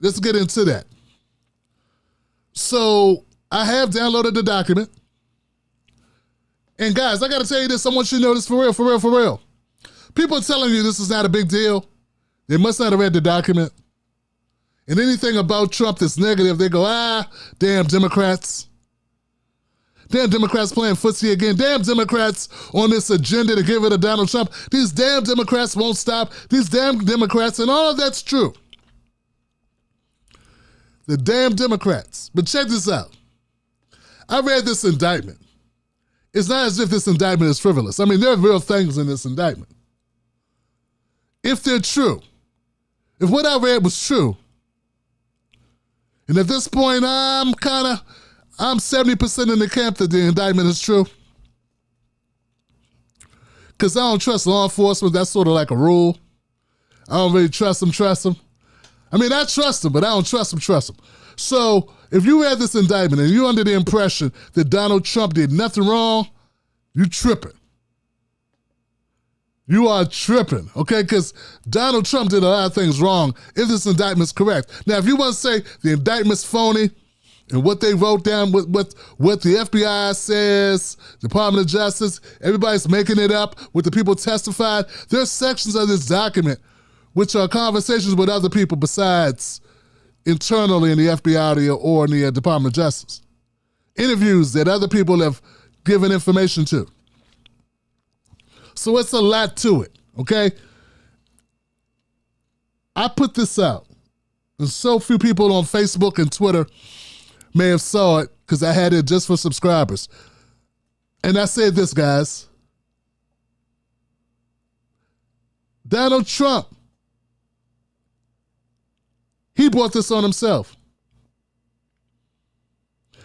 let's get into that. So I have downloaded the document. And guys, I got to tell you this. I want you to know this for real, for real, for real. People are telling you this is not a big deal. They must not have read the document. And anything about Trump that's negative, they go, damn Democrats. Damn Democrats playing footsie again. Damn Democrats on this agenda to give it to Donald Trump. These damn Democrats won't stop. These damn Democrats, and all of that's true. The damn Democrats. But check this out. I read this indictment. It's not as if this indictment is frivolous. I mean, there are real things in this indictment. If they're true, if what I read was true, and at this point, I'm 70% in the camp that the indictment is true. Because I don't trust law enforcement. That's sort of like a rule. I don't really trust them. I mean, I trust them, but I don't trust them. So if you read this indictment and you're under the impression that Donald Trump did nothing wrong, you tripping. You are tripping, okay? Because Donald Trump did a lot of things wrong if this indictment's correct. Now, if you want to say the indictment's phony and what they wrote down, what the FBI says, Department of Justice, everybody's making it up, what the people testified, there's sections of this document which are conversations with other people besides internally in the FBI or in the Department of Justice. Interviews that other people have given information to. So it's a lot to it, okay? I put this out, and so few people on Facebook and Twitter may have saw it because I had it just for subscribers. And I said this, guys. Donald Trump, he brought this on himself.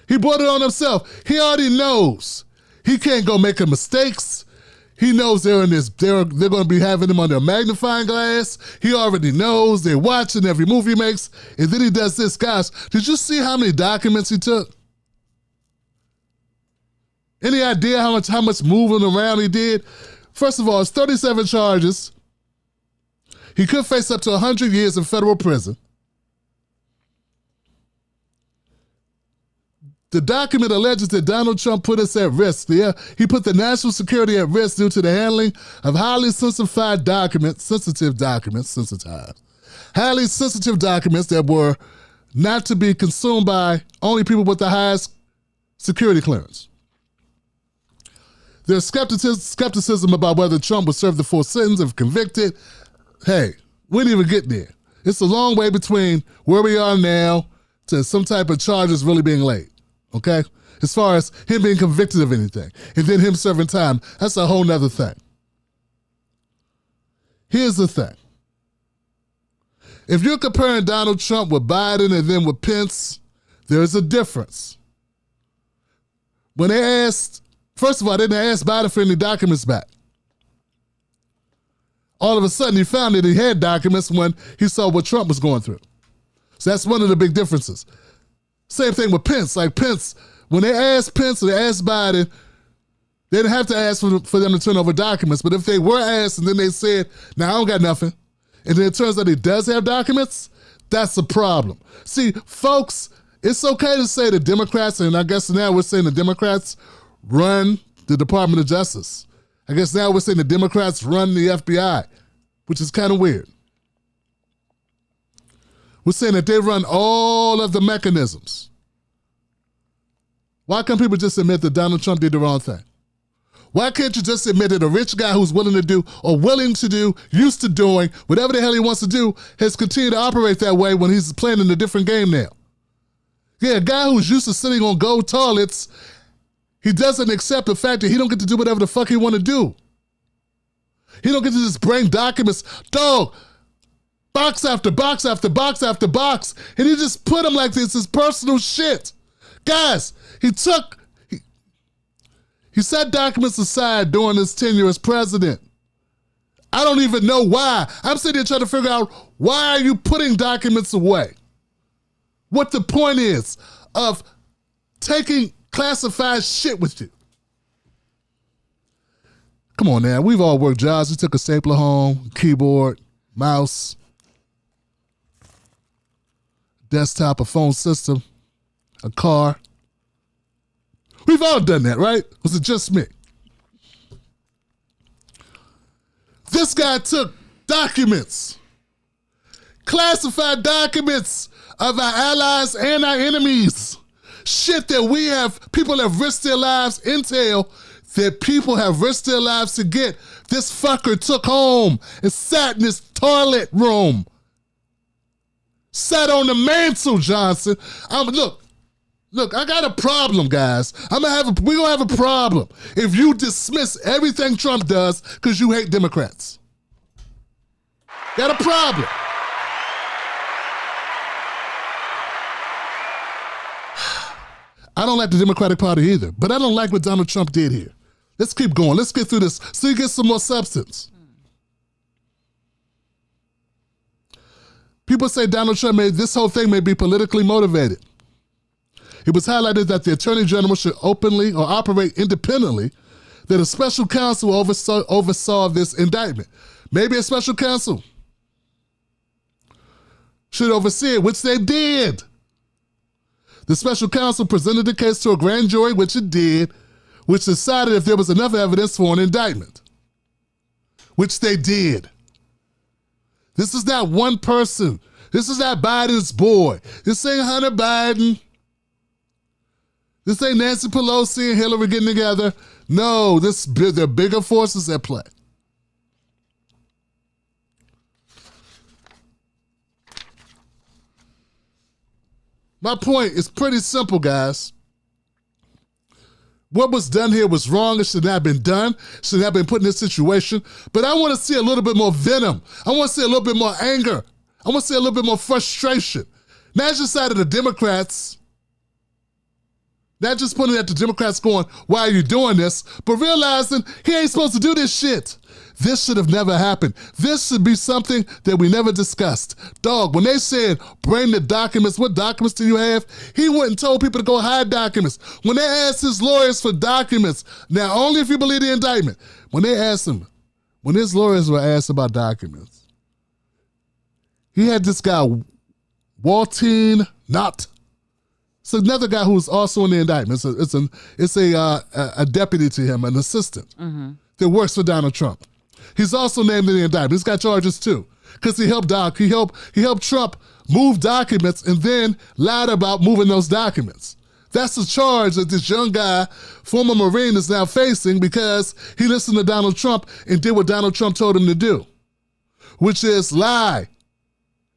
He brought it on himself. He already knows he can't go making mistakes. He knows they're going to be having him under a magnifying glass. He already knows they're watching every move he makes. And then he does this. Guys, did you see how many documents he took? Any idea how much moving around he did? First of all, it's 37 charges. He could face up to 100 years in federal prison. The document alleges that Donald Trump put us at risk. Yeah, he put the national security at risk due to the handling of highly sensitive documents that were not to be consumed by only people with the highest security clearance. There's skepticism about whether Trump would serve the full sentence if convicted. Hey, we didn't even get there. It's a long way between where we are now to some type of charges really being laid. Okay? As far as him being convicted of anything and then him serving time, that's a whole nother thing. Here's the thing. If you're comparing Donald Trump with Biden and then with Pence, there's a difference. When they asked, first of all, they didn't ask Biden for any documents back. All of a sudden, he found that he had documents when he saw what Trump was going through. So that's one of the big differences. Same thing with Pence. Like Pence, when they asked Pence or they asked Biden, they didn't have to ask for them to turn over documents. But if they were asked and then they said, I don't got nothing, and then it turns out he does have documents, that's a problem. See, folks, it's okay to say the Democrats, and I guess now we're saying the Democrats run the Department of Justice. I guess now we're saying the Democrats run the FBI, which is kind of weird. We're saying that they run all of the mechanisms. Why can't people just admit that Donald Trump did the wrong thing? Why can't you just admit that a rich guy who's willing to do, used to doing, whatever the hell he wants to do, has continued to operate that way when he's playing in a different game now? Yeah, a guy who's used to sitting on gold toilets, he doesn't accept the fact that he don't get to do whatever the fuck he want to do. He don't get to just bring documents. Dog, box after box after box after box, and he just put them like this, his personal shit. Guys, he set documents aside during his tenure as president. I don't even know why. I'm sitting here trying to figure out, why are you putting documents away? What the point is of taking classified shit with you. Come on now, we've all worked jobs. We took a stapler home, keyboard, mouse. desktop, a phone system, a car. We've all done that, right? Was it just me? This guy took documents, classified documents of our allies and our enemies. Shit that people have risked their lives, intel that people have risked their lives to get. This fucker took home and sat in his toilet room. Sat on the mantle, Johnson. Look, I got a problem, guys. We're gonna have a problem if you dismiss everything Trump does because you hate Democrats. Got a problem. I don't like the Democratic Party either, but I don't like what Donald Trump did here. Let's keep going. Let's get through this so you get some more substance. People say Donald Trump this whole thing may be politically motivated. It was highlighted that the Attorney General should openly or operate independently, that a special counsel oversaw this indictment. Maybe a special counsel should oversee it, which they did. The special counsel presented the case to a grand jury, which it did, which decided if there was enough evidence for an indictment, which they did. This is not one person. This is not Biden's boy. This ain't Hunter Biden. This ain't Nancy Pelosi and Hillary getting together. No, there are bigger forces at play. My point is pretty simple, guys. What was done here was wrong. It should not have been done. Should not have been put in this situation. But I want to see a little bit more venom. I want to see a little bit more anger. I want to see a little bit more frustration. Not just out of the Democrats. Not just putting it at the Democrats going, why are you doing this? But realizing he ain't supposed to do this shit. This should have never happened. This should be something that we never discussed. Dog, when they said, bring the documents, what documents do you have? He went and told people to go hide documents. When they asked his lawyers for documents, now only if you believe the indictment, when they asked him, when his lawyers were asked about documents, he had this guy, Waltine Knott. It's another guy who's also in the indictment. It's a deputy to him, an assistant that works for Donald Trump. He's also named in the indictment. He's got charges too, because he helped Trump move documents and then lied about moving those documents. That's the charge that this young guy, former Marine, is now facing because he listened to Donald Trump and did what Donald Trump told him to do, which is lie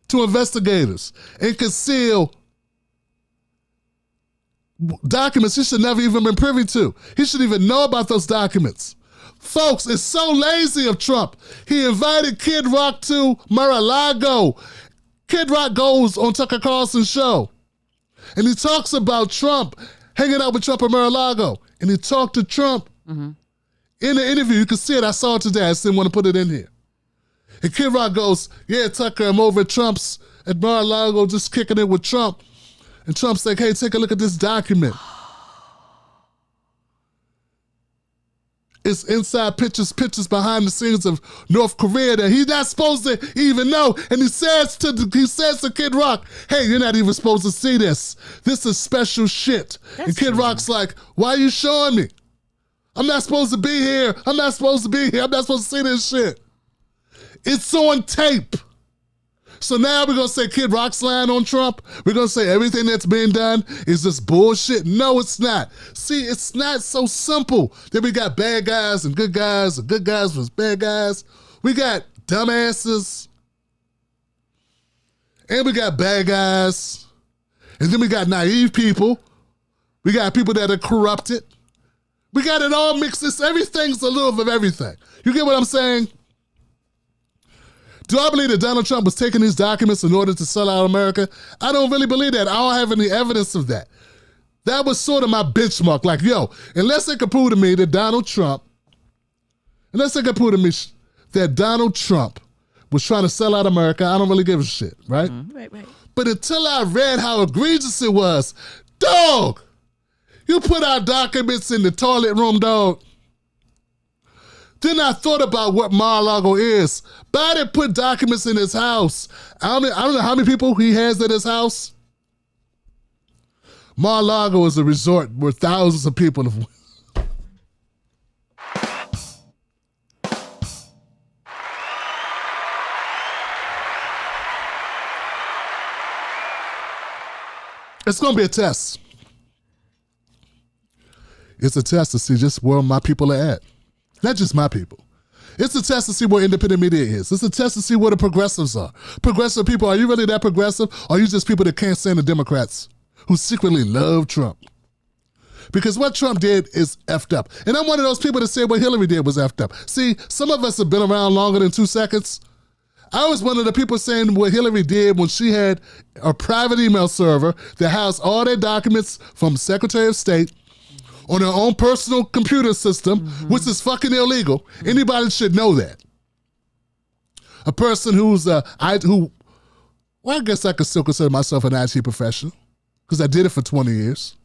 to investigators and conceal documents he should never even been privy to. He should even know about those documents. Folks, it's so lazy of Trump. He invited Kid Rock to Mar-a-Lago. Kid Rock goes on Tucker Carlson's show, and he talks about Trump, hanging out with Trump at Mar-a-Lago. And he talked to Trump in the interview. You can see it. I saw it today. I just didn't want to put it in here. And Kid Rock goes, yeah, Tucker, I'm over at Mar-a-Lago just kicking it with Trump. And Trump's like, hey, take a look at this document. It's inside pictures behind the scenes of North Korea that he's not supposed to even know. And he says to Kid Rock, hey, you're not even supposed to see this. This is special shit. And Kid Rock's like, why are you showing me? I'm not supposed to be here. I'm not supposed to see this shit. It's on tape. So now we're going to say Kid Rock's lying on Trump? We're going to say everything that's being done is just bullshit? No, it's not. See, it's not so simple that we got bad guys and good guys versus bad guys. We got dumbasses, and we got bad guys, and then we got naive people. We got people that are corrupted. We got it all mixed. Everything's a little bit of everything. You get what I'm saying? Do I believe that Donald Trump was taking these documents in order to sell out America? I don't really believe that. I don't have any evidence of that. That was sort of my benchmark. Like, yo, unless they could prove to me that Donald Trump was trying to sell out America, I don't really give a shit, right? Right. But until I read how egregious it was, dog, you put our documents in the toilet room, dog. Then I thought about what Mar-a-Lago is. Biden put documents in his house. I don't know how many people he has at his house. Mar-a-Lago is a resort where thousands of people have. It's going to be a test. It's a test to see just where my people are at. Not just my people. It's a test to see where independent media is. It's a test to see where the progressives are. Progressive people, are you really that progressive? Or are you just people that can't stand the Democrats who secretly love Trump? Because what Trump did is effed up. And I'm one of those people that say what Hillary did was effed up. See, some of us have been around longer than 2 seconds. I was one of the people saying what Hillary did when she had a private email server that housed all their documents from Secretary of State on her own personal computer system, which is fucking illegal. Anybody should know that. A person I guess I could still consider myself an IT professional because I did it for 20 years.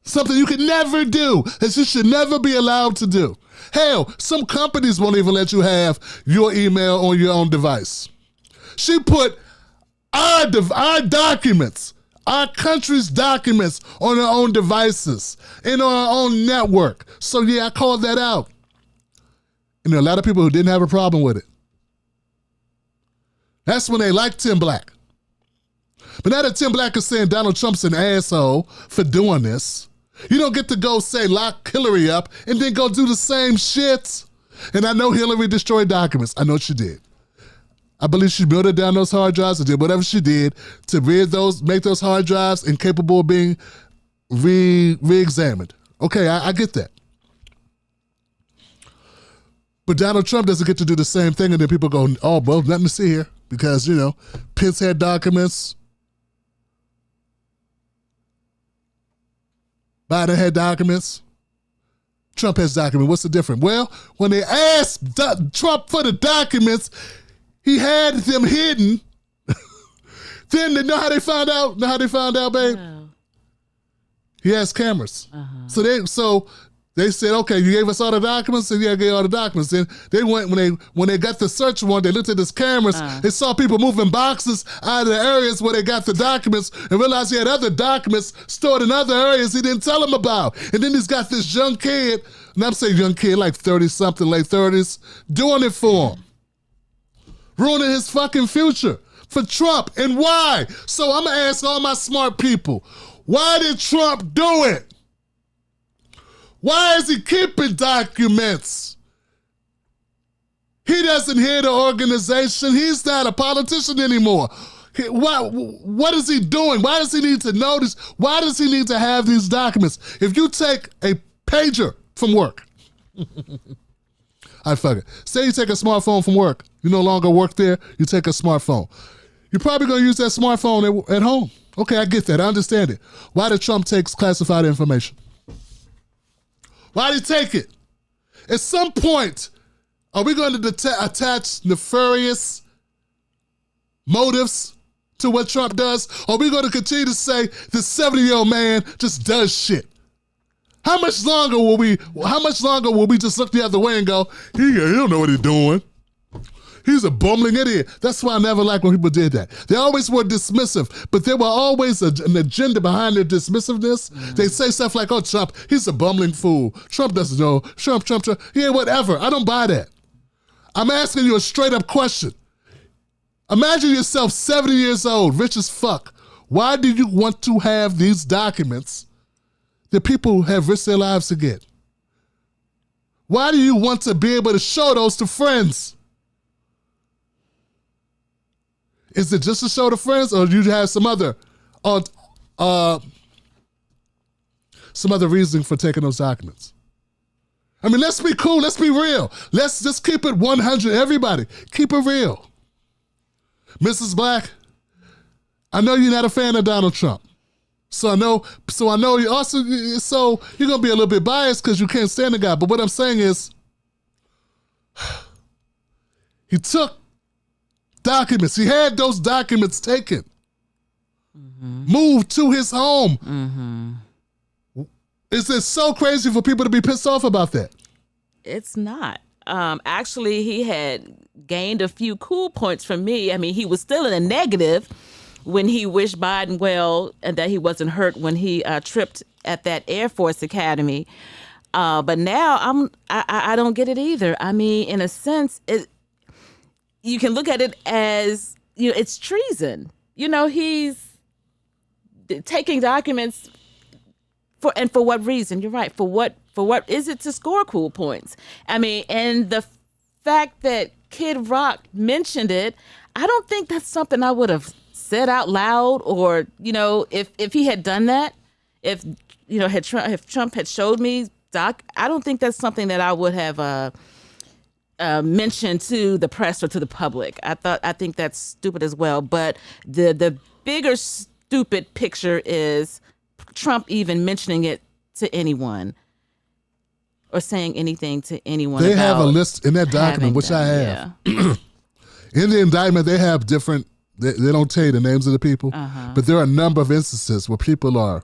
Something you could never do, that you should never be allowed to do. Hell, some companies won't even let you have your email on your own device. She put our documents, our country's documents on her own devices and on her own network. So yeah, I called that out. And there are a lot of people who didn't have a problem with it. That's when they liked Tim Black. But now that Tim Black is saying Donald Trump's an asshole for doing this, you don't get to go say lock Hillary up and then go do the same shit. And I know Hillary destroyed documents. I know she did. I believe she melted down those hard drives and did whatever she did to make those hard drives incapable of being re-examined. Okay, I get that. But Donald Trump doesn't get to do the same thing, and then people go, oh, well, nothing to see here. Because, Pence had documents. Biden had documents. Trump has documents. What's the difference? Well, when they asked Trump for the documents, he had them hidden. Then they know how they found out? Know how they found out, babe? No. He has cameras. Uh-huh. So they said, okay, you gave us all the documents? And yeah, I gave all the documents. Then they went, when they got the search warrant, they looked at his cameras, they saw people moving boxes out of the areas where they got the documents and realized he had other documents stored in other areas he didn't tell them about. And then he's got this young kid, and I'm saying young kid, like 30-something, late 30s, doing it for him. Ruining his fucking future for Trump. And why? So I'm going to ask all my smart people, why did Trump do it? Why is he keeping documents? He doesn't hear the organization. He's not a politician anymore. What is he doing? Why does he need to know this? Why does he need to have these documents? If you take a pager from work, fuck it. Say you take a smartphone from work. You no longer work there. You take a smartphone. You're probably going to use that smartphone at home. Okay, I get that. I understand it. Why did Trump take classified information? Why did he take it? At some point, are we going to attach nefarious motives to what Trump does? Or are we going to continue to say this 70-year-old man just does shit? How much longer will we just look the other way and go, he don't know what he's doing. He's a bumbling idiot. That's why I never liked when people did that. They always were dismissive, but there were always an agenda behind their dismissiveness. They say stuff like, oh, Trump, he's a bumbling fool. Trump doesn't know. Trump. Yeah, whatever. I don't buy that. I'm asking you a straight up question. Imagine yourself 70 years old, rich as fuck. Why do you want to have these documents that people have risked their lives to get? Why do you want to be able to show those to friends? Is it just to show to friends, or do you have some other reasoning for taking those documents? I mean, let's be cool. Let's be real. Let's just keep it 100. Everybody, keep it real. Mrs. Black, I know you're not a fan of Donald Trump. So I know you also, so you're going to be a little bit biased because you can't stand the guy. But what I'm saying is, he took documents. He had those documents taken. Moved to his home. Is it so crazy for people to be pissed off about that? It's not. Actually, he had gained a few cool points from me. I mean, he was still in a negative, when he wished Biden well and that he wasn't hurt when he tripped at that Air Force Academy. But now I don't get it either. I mean, in a sense, you can look at it as, it's treason. He's taking documents for what reason? You're right. For what is it? To score cool points. I mean, and the fact that Kid Rock mentioned it, I don't think that's something I would have said out loud, or if he had done that, if Trump had showed me doc, I don't think that's something that I would have mentioned to the press or to the public. I think that's stupid as well. But the bigger stupid picture is Trump even mentioning it to anyone or saying anything to anyone. They have a list in that document, which I have. Yeah. In the indictment, they have different, they don't tell you the names of the people, but there are a number of instances where people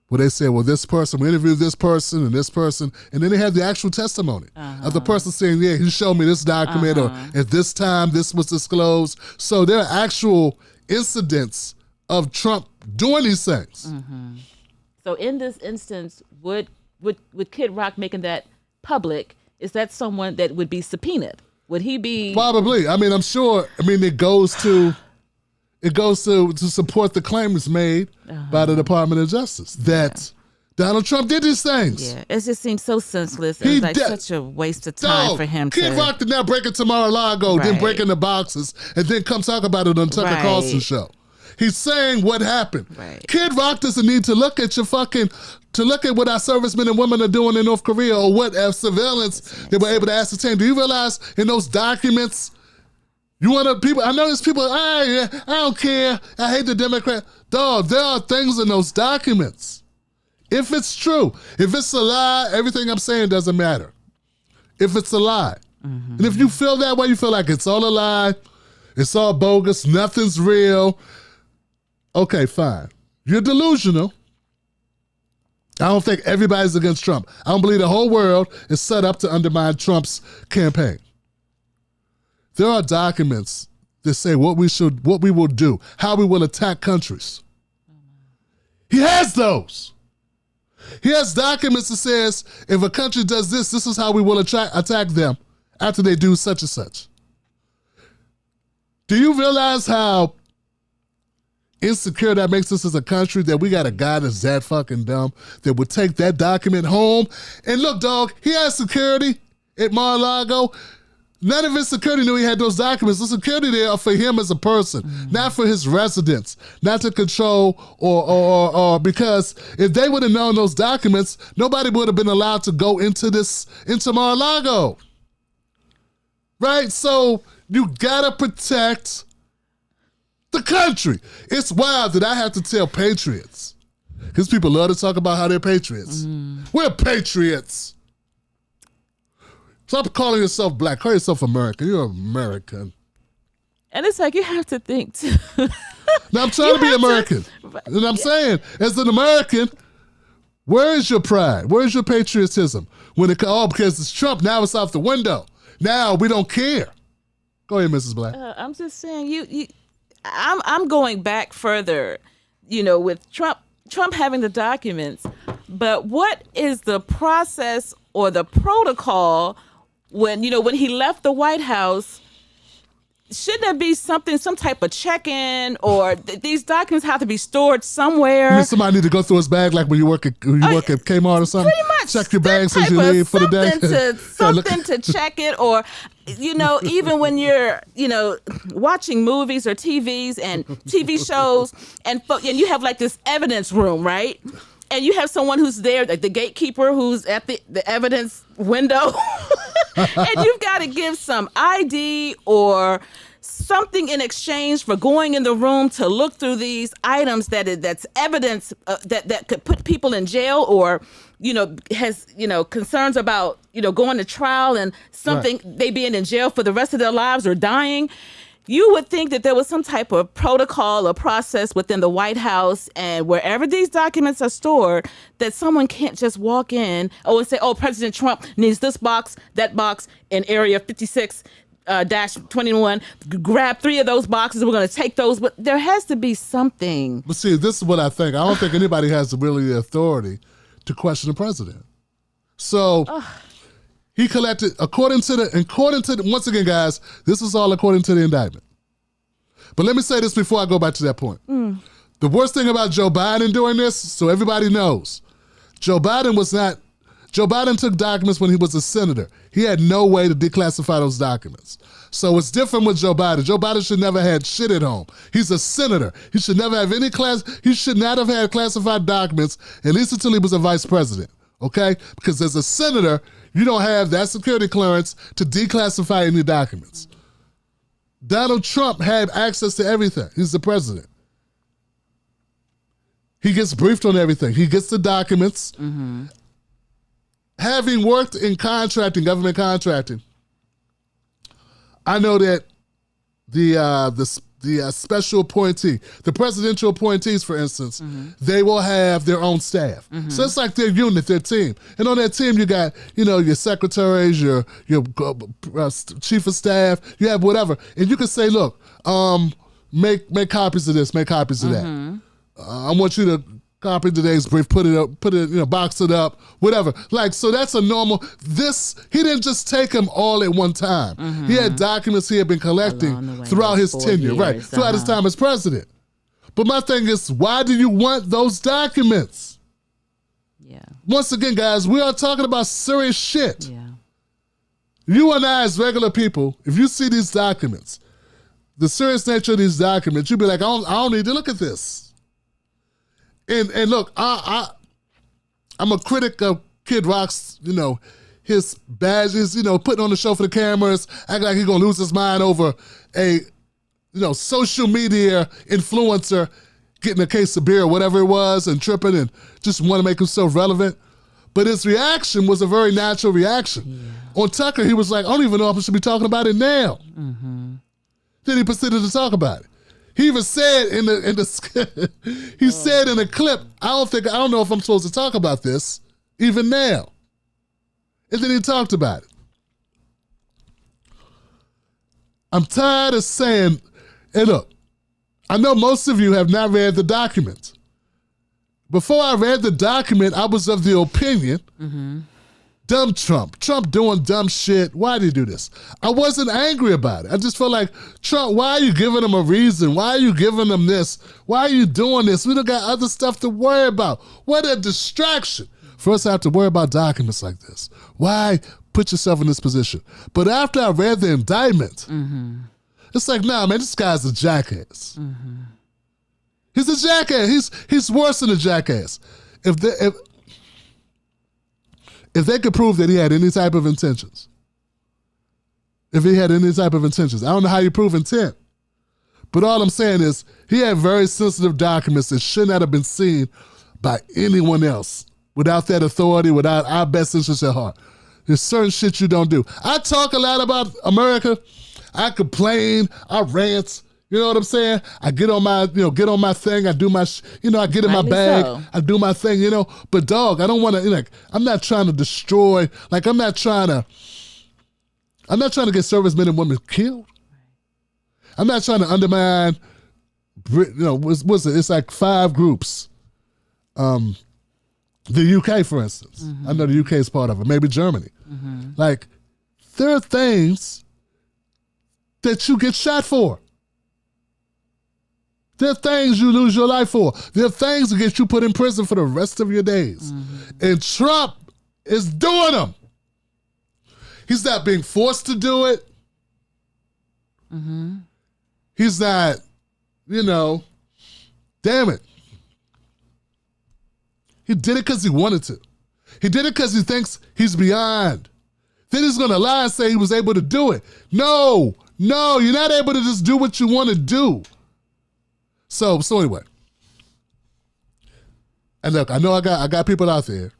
where they say, well, this person, we interviewed this person, and then they have the actual testimony of the person saying, yeah, he showed me this document, or at this time, this was disclosed. So there are actual incidents of Trump doing these things. So in this instance, would Kid Rock making that public, is that someone that would be subpoenaed? Would he be? Probably. I mean, I'm sure. I mean, it goes to support the claims made by the Department of Justice that Donald Trump did these things. Yeah, it just seems so senseless. It's like such a waste of time for him Kid Rock did not break into Mar-a-Lago, then break into boxes, and then come talk about it on Tucker Carlson's show. He's saying what happened. Right. Kid Rock doesn't need to look at to look at what our servicemen and women are doing in North Korea, or what surveillance they were able to ascertain. Do you realize in those documents, I know there's people, I don't care, I hate the Democrat. Dog, there are things in those documents. If it's true, if it's a lie, everything I'm saying doesn't matter. If it's a lie. And if you feel that way, you feel like it's all a lie, it's all bogus, nothing's real, okay, fine. You're delusional. I don't think everybody's against Trump. I don't believe the whole world is set up to undermine Trump's campaign. There are documents that say what we will do, how we will attack countries. He has those. He has documents that says if a country does this is how we will attack them after they do such and such. Do you realize how insecure that makes us as a country, that we got a guy that's that fucking dumb that would take that document home? And look, dog, he has security at Mar-a-Lago. None of his security knew he had those documents. The security there are for him as a person, not for his residence, not to control or because if they would have known those documents, nobody would have been allowed to go into Mar-a-Lago. Right? So you gotta protect the country. It's wild that I have to tell patriots, because people love to talk about how they're patriots. We're patriots. Stop calling yourself black. Call yourself American. You're American. And it's like you have to think too. Now I'm trying to be American. And I'm saying, as an American, where is your pride? Where is your patriotism? Because it's Trump, now it's out the window. Now we don't care. Go ahead, Mrs. Black. I'm just saying, I'm going back further, with Trump having the documents, but what is the process or the protocol when he left the White House? Shouldn't there be some type of check-in, or these documents have to be stored somewhere? You mean somebody need to go through his bag like when you work at Kmart or something? Pretty much. Check your bags as you leave for the day. Something to check it, or even when you're watching movies or TVs and TV shows, and you have like this evidence room, right? And you have someone who's there, like the gatekeeper, who's at the evidence window, and you've got to give some ID or something in exchange for going in the room to look through these items that's evidence that could put people in jail, or has concerns about going to trial and something, right, they being in jail for the rest of their lives or dying. You would think that there was some type of protocol or process within the White House and wherever these documents are stored, that someone can't just walk in and say, oh, President Trump needs this box, that box in Area 56. dash 21, grab 3 of those boxes. We're going to take those. But there has to be something. But see, this is what I think. I don't think anybody has really the authority to question the president. So he collected, according to once again, guys, this is all according to the indictment. But let me say this before I go back to that point. The worst thing about Joe Biden doing this, so everybody knows, Joe Biden took documents when he was a senator. He had no way to declassify those documents. So it's different with Joe Biden. Joe Biden should never have had shit at home. He's a senator. He should never have he should not have had classified documents, at least until he was a vice president, okay? Because as a senator, you don't have that security clearance to declassify any documents. Donald Trump had access to everything. He's the president. He gets briefed on everything. He gets the documents. Having worked in contracting, government contracting, I know that the special appointee, the presidential appointees, for instance, they will have their own staff. So it's like their unit, their team. And on that team, you got, your secretaries, your chief of staff, you have whatever. And you can say, look, make copies of this, make copies of that. I want you to copy today's brief, put it up, box it up, whatever. So that's a normal, he didn't just take them all at one time. He had documents he had been collecting throughout his tenure, right, throughout his time as president. But my thing is, why do you want those documents? Yeah. Once again, guys, we are talking about serious shit. Yeah. You and I as regular people, if you see these documents, the serious nature of these documents, you'd be like, I don't need to look at this. And look, I'm a critic of Kid Rock's, his badges, putting on the show for the cameras, acting like he's gonna lose his mind over a, social media influencer getting a case of beer or whatever it was and tripping and just want to make himself relevant. But his reaction was a very natural reaction. Yeah. On Tucker, he was like, I don't even know if I should be talking about it now. Then he proceeded to talk about it. He even said in the he said in a clip, I don't know if I'm supposed to talk about this even now. And then he talked about it. I'm tired of saying, and look, I know most of you have not read the document. Before I read the document, I was of the opinion, dumb Trump doing dumb shit. Why did he do this? I wasn't angry about it. I just felt like, Trump, why are you giving him a reason? Why are you giving him this? Why are you doing this? We don't got other stuff to worry about. What a distraction for us to have to worry about documents like this. Why put yourself in this position? But after I read the indictment, it's like, nah, man, this guy's a jackass. He's a jackass. He's worse than a jackass. If they could prove that he had any type of intentions, I don't know how you prove intent. But all I'm saying is he had very sensitive documents that should not have been seen by anyone else without that authority, without our best interests at heart. There's certain shit you don't do. I talk a lot about America. I complain. I rant. You know what I'm saying? I get on my thing. I do my, I get in my bag. So. I do my thing, But dog, I don't want to, I'm not trying to destroy, I'm not trying to get servicemen and women killed. I'm not trying to undermine, what's it? It's like 5 groups. The UK, for instance. I know the UK is part of it. Maybe Germany. There are things that you get shot for. There are things you lose your life for. There are things that get you put in prison for the rest of your days. And Trump is doing them. He's not being forced to do it. He's not, damn it. He did it because he wanted to. He did it because he thinks he's beyond. Then he's going to lie and say he was able to do it. No, you're not able to just do what you want to do. So anyway, and look, I know I got people out there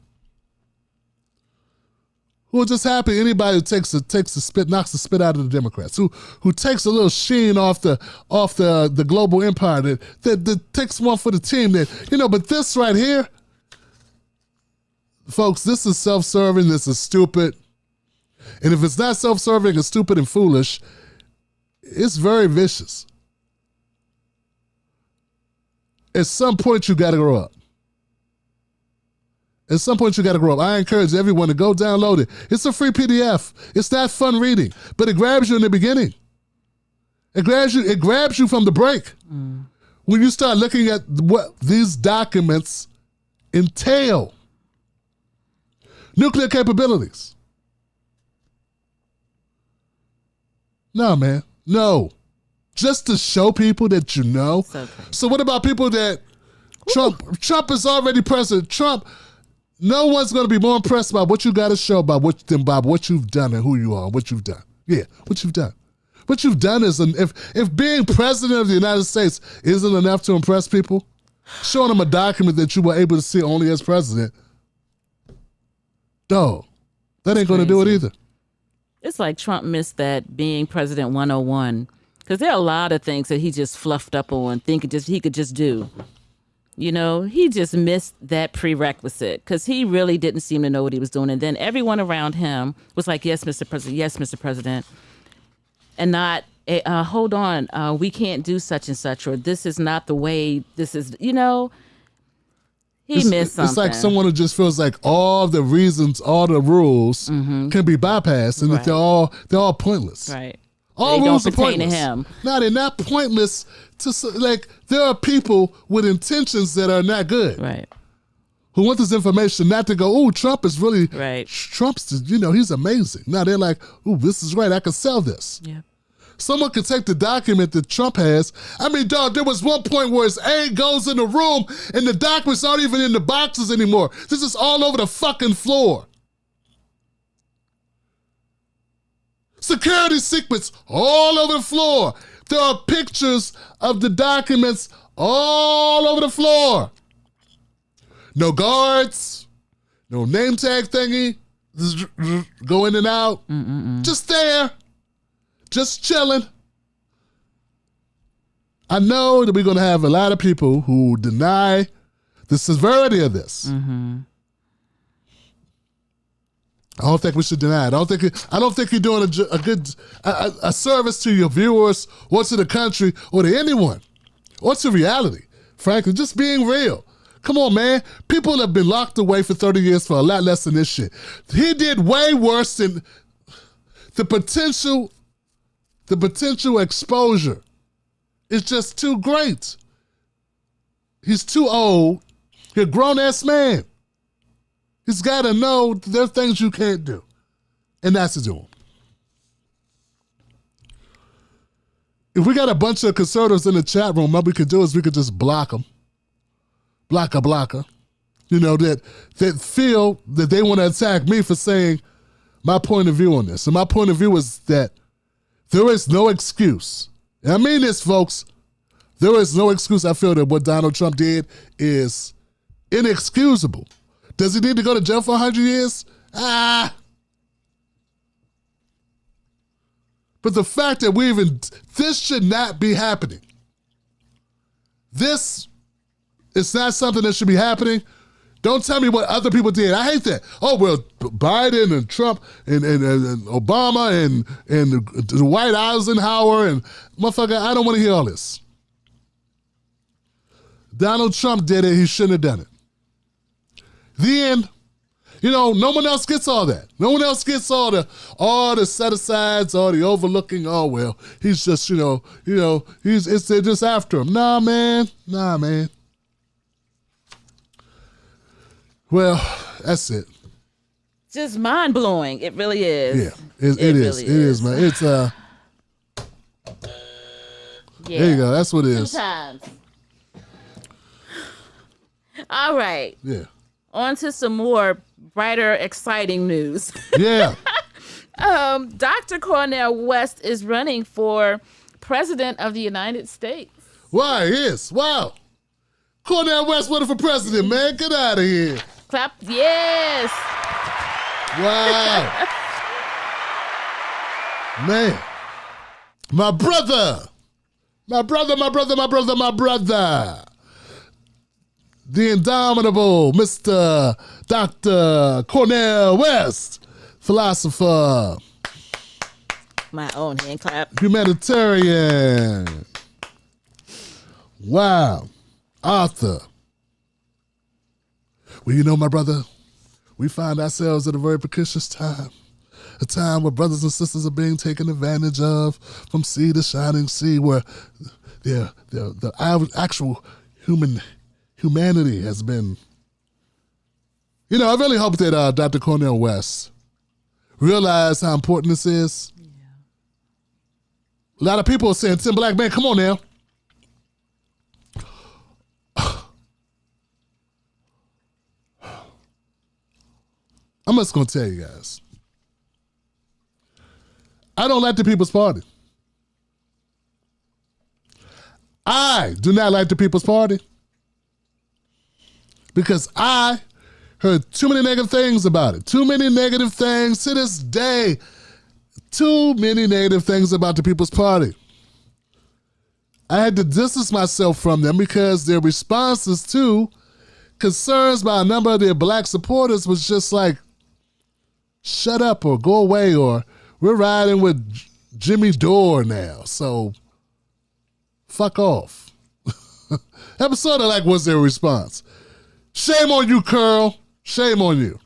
who are just happy anybody who knocks the spit out of the Democrats, who takes a little sheen off the global empire that takes one for the team but this right here, folks, this is self-serving, this is stupid. And if it's not self-serving and stupid and foolish, it's very vicious. At some point, you got to grow up. At some point, you got to grow up. I encourage everyone to go download it. It's a free PDF. It's not fun reading, but it grabs you in the beginning. It grabs you from the break. When you start looking at what these documents entail. Nuclear capabilities. No, man. No. Just to show people that you know. So what about people that Trump is already president. Trump, no one's going to be more impressed by what you got to show than by what you've done and who you are, what you've done. Yeah, what you've done. What you've done is, if being president of the United States isn't enough to impress people, showing them a document that you were able to see only as president, dog, that ain't going to do it either. It's like Trump missed that being president 101, because there are a lot of things that he just fluffed up on, thinking he could just do. You know, he just missed that prerequisite because he really didn't seem to know what he was doing. And then everyone around him was like, yes, Mr. President, yes, Mr. President. And not, hold on, we can't do such and such, or this is not the way, this is, you know, he missed something. It's like someone who just feels like all the reasons, all the rules can be bypassed, and that they're all pointless. Right. All they rules don't are pertain pointless. to him. No, they're not pointless. There are people with intentions that are not good. Right. Who want this information not to go, oh, Trump is really, right. Trump's, he's amazing. Now they're like, oh, this is right. I can sell this. Yeah. Someone can take the document that Trump has. I mean, dog, there was one point where his aide goes in the room and the documents aren't even in the boxes anymore. This is all over the fucking floor. Security secrets all over the floor. There are pictures of the documents all over the floor. No guards, no name tag thingy, go in and out. Just there, just chilling. I know that we're going to have a lot of people who deny the severity of this. I don't think we should deny it. I don't think you're doing a good service to your viewers or to the country or to anyone or to reality. Frankly, just being real. Come on, man. People have been locked away for 30 years for a lot less than this shit. He did way worse than the potential exposure is just too great. He's too old. He's a grown-ass man. He's got to know there are things you can't do. And that's to do him. If we got a bunch of conservatives in the chat room, what we could do is we could just block them. Blocker. That feel that they want to attack me for saying my point of view on this. And my point of view is that there is no excuse. And I mean this, folks. There is no excuse. I feel that what Donald Trump did is inexcusable. Does he need to go to jail for 100 years? But the fact that this should not be happening. This is not something that should be happening. Don't tell me what other people did. I hate that. Oh, well, Biden and Trump and Obama and Dwight Eisenhower and motherfucker, I don't want to hear all this. Donald Trump did it. He shouldn't have done it. Then, no one else gets all that. No one else gets all the set-asides, all the overlooking. Oh, well, he's just, they're just after him. Nah, man. Well, that's it. Just mind-blowing. It really is. Yeah, it is. Really it is, man. It's, there you go. That's what it is. Sometimes. All right. Yeah. On to some more brighter, exciting news. Yeah. Dr. Cornel West is running for president of the United States. Why, yes. Wow. Cornel West running for president, man. Get out of here. Clap. Yes. Wow. Man. My brother. The indomitable Mr. Dr. Cornel West. philosopher, My own hand clap. humanitarian, wow, author. Well, you know, my brother, we find ourselves at a very precarious time. A time where brothers and sisters are being taken advantage of from sea to shining sea, where the actual humanity has been. You know, I really hope that Dr. Cornel West realized how important this is. Yeah. A lot of people are saying, Tim Black, man, come on now. I'm just going to tell you guys. I don't like the People's Party. I do not like the People's Party because I heard too many negative things about it. Too many negative things to this day. Too many negative things about the People's Party. I had to distance myself from them because their responses to concerns by a number of their black supporters was just like, shut up or go away, or we're riding with Jimmy Dore now, so fuck off. That was sort of like was their response. Shame on you, Curl. Shame on you.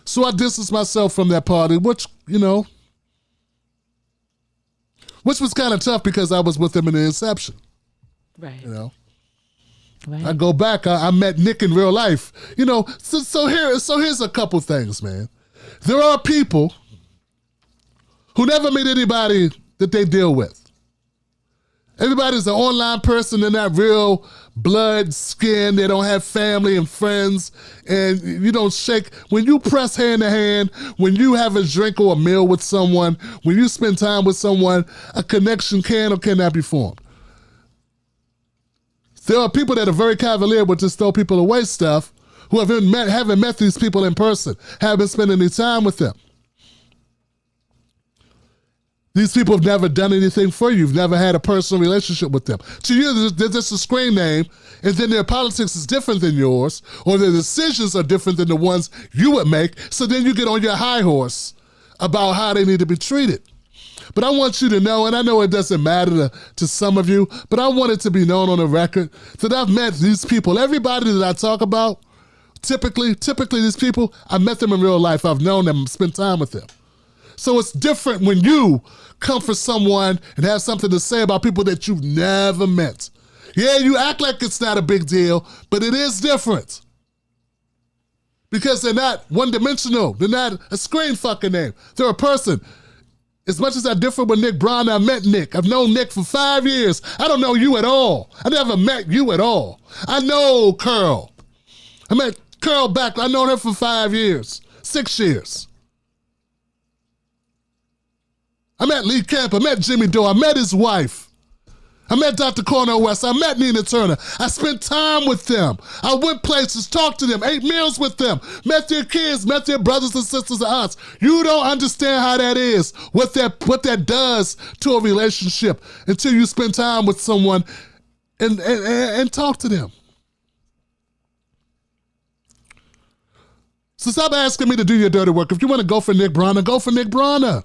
So I distanced myself from that party, which, you know, which was kind of tough because I was with them in the inception. Right. You know. Right. I go back, I met Nick in real life. You know, so here's a couple things, man. There are people who never meet anybody that they deal with. Everybody's an online person. They're not real blood, skin. They don't have family and friends. And you don't shake. When you press hand to hand, when you have a drink or a meal with someone, when you spend time with someone, a connection can or cannot be formed. There are people that are very cavalier with just throw people away stuff who haven't met these people in person, haven't spent any time with them. These people have never done anything for you. You've never had a personal relationship with them. To you, they're just a screen name, and then their politics is different than yours, or their decisions are different than the ones you would make, so then you get on your high horse about how they need to be treated. But I want you to know, and I know it doesn't matter to some of you, but I want it to be known on the record that I've met these people. Everybody that I talk about, typically these people, I met them in real life. I've known them, spent time with them. So it's different when you come for someone and have something to say about people that you've never met. Yeah, you act like it's not a big deal, but it is different. Because they're not one-dimensional. They're not a screen fucking name. They're a person. As much as I differ with Nick Brown, I met Nick. I've known Nick for 5 years. I don't know you at all. I never met you at all. I know Curl. I met Curl back. I known her for 5 years, 6 years. I met Lee Camp. I met Jimmy Dore. I met his wife. I met Dr. Cornel West. I met Nina Turner. I spent time with them. I went places, talked to them, ate meals with them, met their kids, met their brothers and sisters and aunts. You don't understand how that is, what that does to a relationship until you spend time with someone and talk to them. So stop asking me to do your dirty work. If you want to go for Nick Bronner, go for Nick Bronner.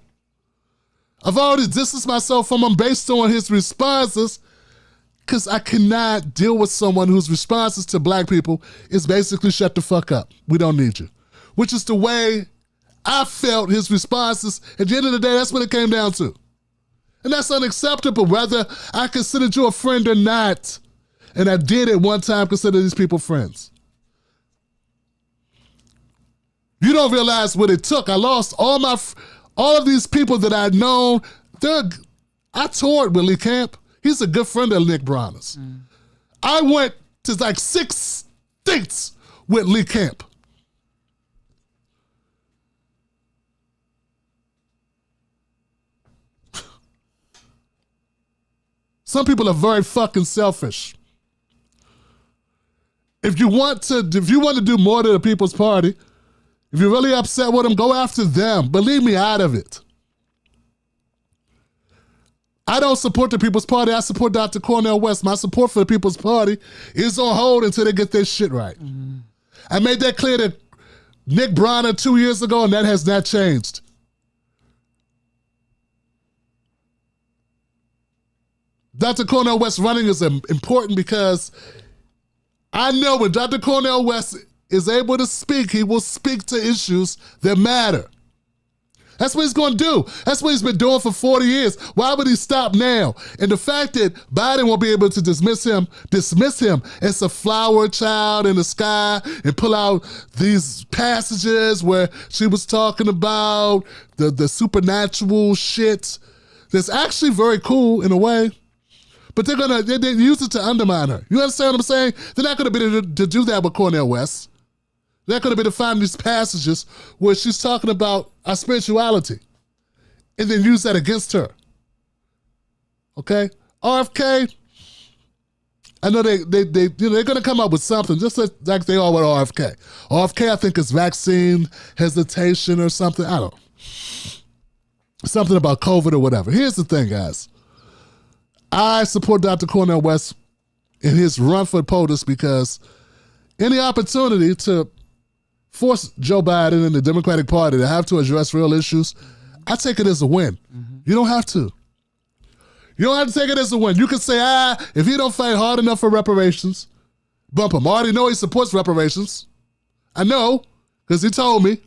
I've already distanced myself from him based on his responses because I cannot deal with someone whose responses to black people is basically shut the fuck up. We don't need you. Which is the way I felt his responses. At the end of the day, that's what it came down to. And that's unacceptable, whether I considered you a friend or not. And I did at one time consider these people friends. You don't realize what it took. I lost all of these people that I'd known. I toured with Lee Camp. He's a good friend of Nick Bronner's. Mm. I went to like 6 states with Lee Camp. Some people are very fucking selfish. If you want to do more to the People's Party, if you're really upset with them, go after them. But leave me out of it. I don't support the People's Party. I support Dr. Cornel West. My support for the People's Party is on hold until they get their shit right. Mm-hmm. I made that clear to Nick Bronner 2 years ago, and that has not changed. Dr. Cornel West running is important because I know when Dr. Cornel West is able to speak, he will speak to issues that matter. That's what he's going to do. That's what he's been doing for 40 years. Why would he stop now? And the fact that Biden won't be able to dismiss him as a flower child in the sky and pull out these passages where she was talking about the supernatural shit that's actually very cool in a way. But they use it to undermine her. You understand what I'm saying? They're not going to be able to do that with Cornel West. They're not going to be able to find these passages where she's talking about our spirituality and then use that against her. Okay? RFK, I know they're going to come up with something just like they are with RFK. RFK, I think, is vaccine hesitation or something. I don't know. Something about COVID or whatever. Here's the thing, guys. I support Dr. Cornel West in his run for POTUS because any opportunity to force Joe Biden and the Democratic Party to have to address real issues, I take it as a win. Mm-hmm. You don't have to. You don't have to take it as a win. You can say, if he don't fight hard enough for reparations, bump him. I already know he supports reparations. I know, because he told me.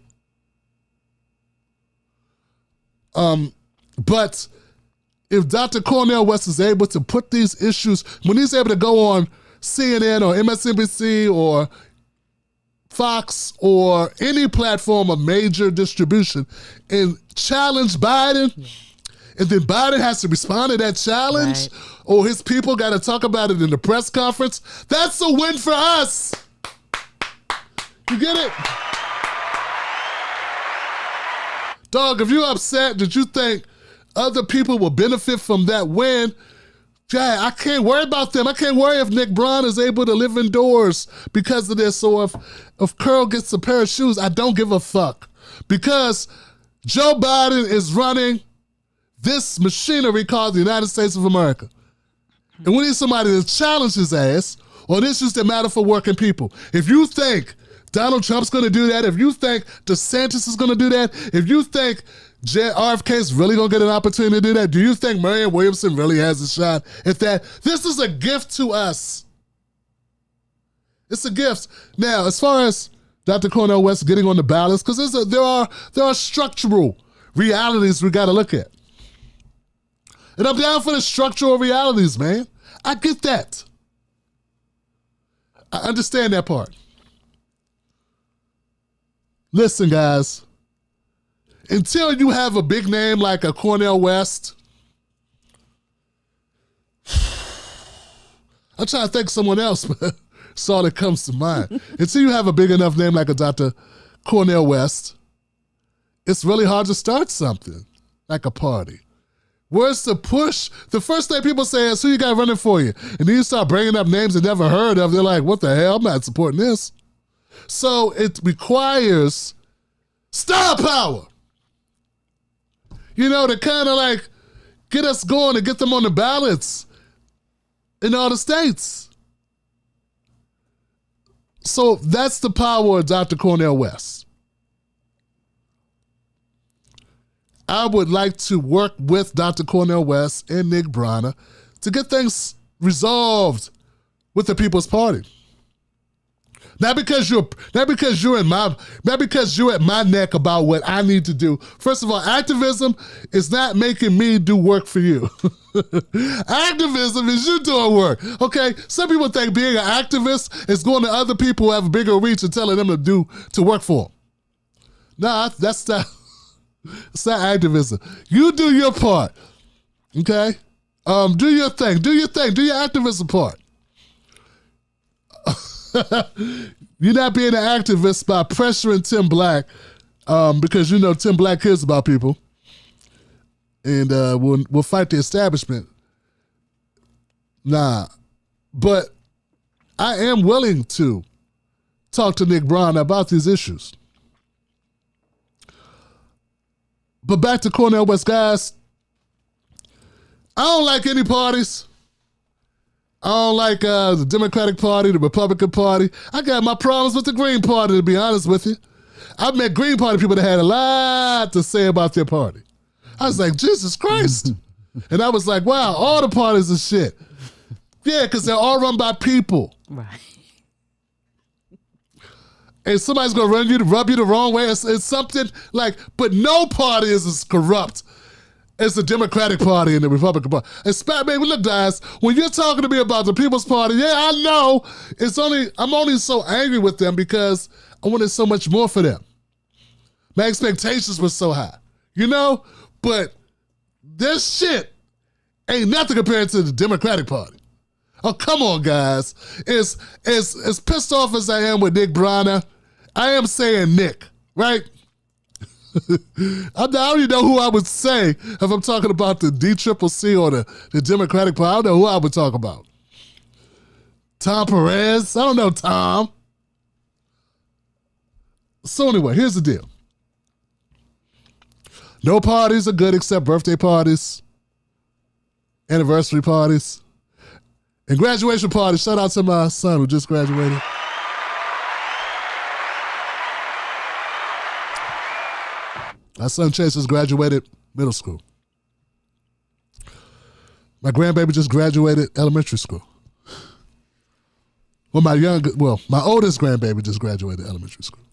But if Dr. Cornel West is able to put these issues, when he's able to go on CNN or MSNBC or Fox or any platform of major distribution and challenge Biden, and then Biden has to respond to that challenge, or his people got to talk about it in the press conference, that's a win for us. You get it? Dog, if you're upset that you think other people will benefit from that win, I can't worry about them. I can't worry if Nick Braun is able to live indoors because of this, or if Curl gets a pair of shoes. I don't give a fuck. Because Joe Biden is running this machinery called the United States of America. And we need somebody to challenge his ass on issues that matter for working people. If you think Donald Trump's going to do that, if you think DeSantis is going to do that, if you think RFK is really going to get an opportunity to do that, do you think Marianne Williamson really has a shot at that? This is a gift to us. It's a gift. Now, as far as Dr. Cornel West getting on the ballots, because there are structural realities we got to look at. And I'm down for the structural realities, man. I get that. I understand that part. Listen, guys. Until you have a big name like a Cornel West, I'm trying to think of someone else, but that's all that comes to mind. Until you have a big enough name like a Dr. Cornel West, it's really hard to start something like a party. Where's the push? The first thing people say is, who you got running for you? And then you start bringing up names they never heard of. They're like, what the hell? I'm not supporting this. So it requires star power. You know, to kind of like get us going and get them on the ballots in all the states. So that's the power of Dr. Cornel West. I would like to work with Dr. Cornel West and Nick Bronner to get things resolved with the People's Party. Not because you're at my neck about what I need to do. First of all, activism is not making me do work for you. Activism is you doing work. Okay? Some people think being an activist is going to other people who have a bigger reach and telling them to work for them. Nah, that's not. It's not activism. You do your part. Okay? Do your thing. Do your activism part. You're not being an activist by pressuring Tim Black, because you know Tim Black cares about people, and we'll fight the establishment. Nah, but I am willing to talk to Nick Braun about these issues. But back to Cornel West, guys. I don't like any parties. I don't like the Democratic Party, the Republican Party. I got my problems with the Green Party, to be honest with you. I've met Green Party people that had a lot to say about their party. I was like, Jesus Christ. And I was like, wow, all the parties are shit. Yeah, because they're all run by people. Right. And somebody's going to rub you the wrong way. It's something like, but no party is as corrupt as the Democratic Party and the Republican Party. Man, look, guys, when you're talking to me about the People's Party, yeah, I know I'm only so angry with them because I wanted so much more for them. My expectations were so high, But this shit ain't nothing compared to the Democratic Party. Oh, come on, guys. As pissed off as I am with Nick Bronner, I am saying Nick, right? I don't even know who I would say if I'm talking about the DCCC or the Democratic Party. I don't know who I would talk about. Tom Perez? I don't know Tom. So anyway, here's the deal. No parties are good except birthday parties, anniversary parties, and graduation parties. Shout out to my son who just graduated. My son Chase just graduated middle school. My grandbaby just graduated elementary school. Well, my oldest grandbaby just graduated elementary school.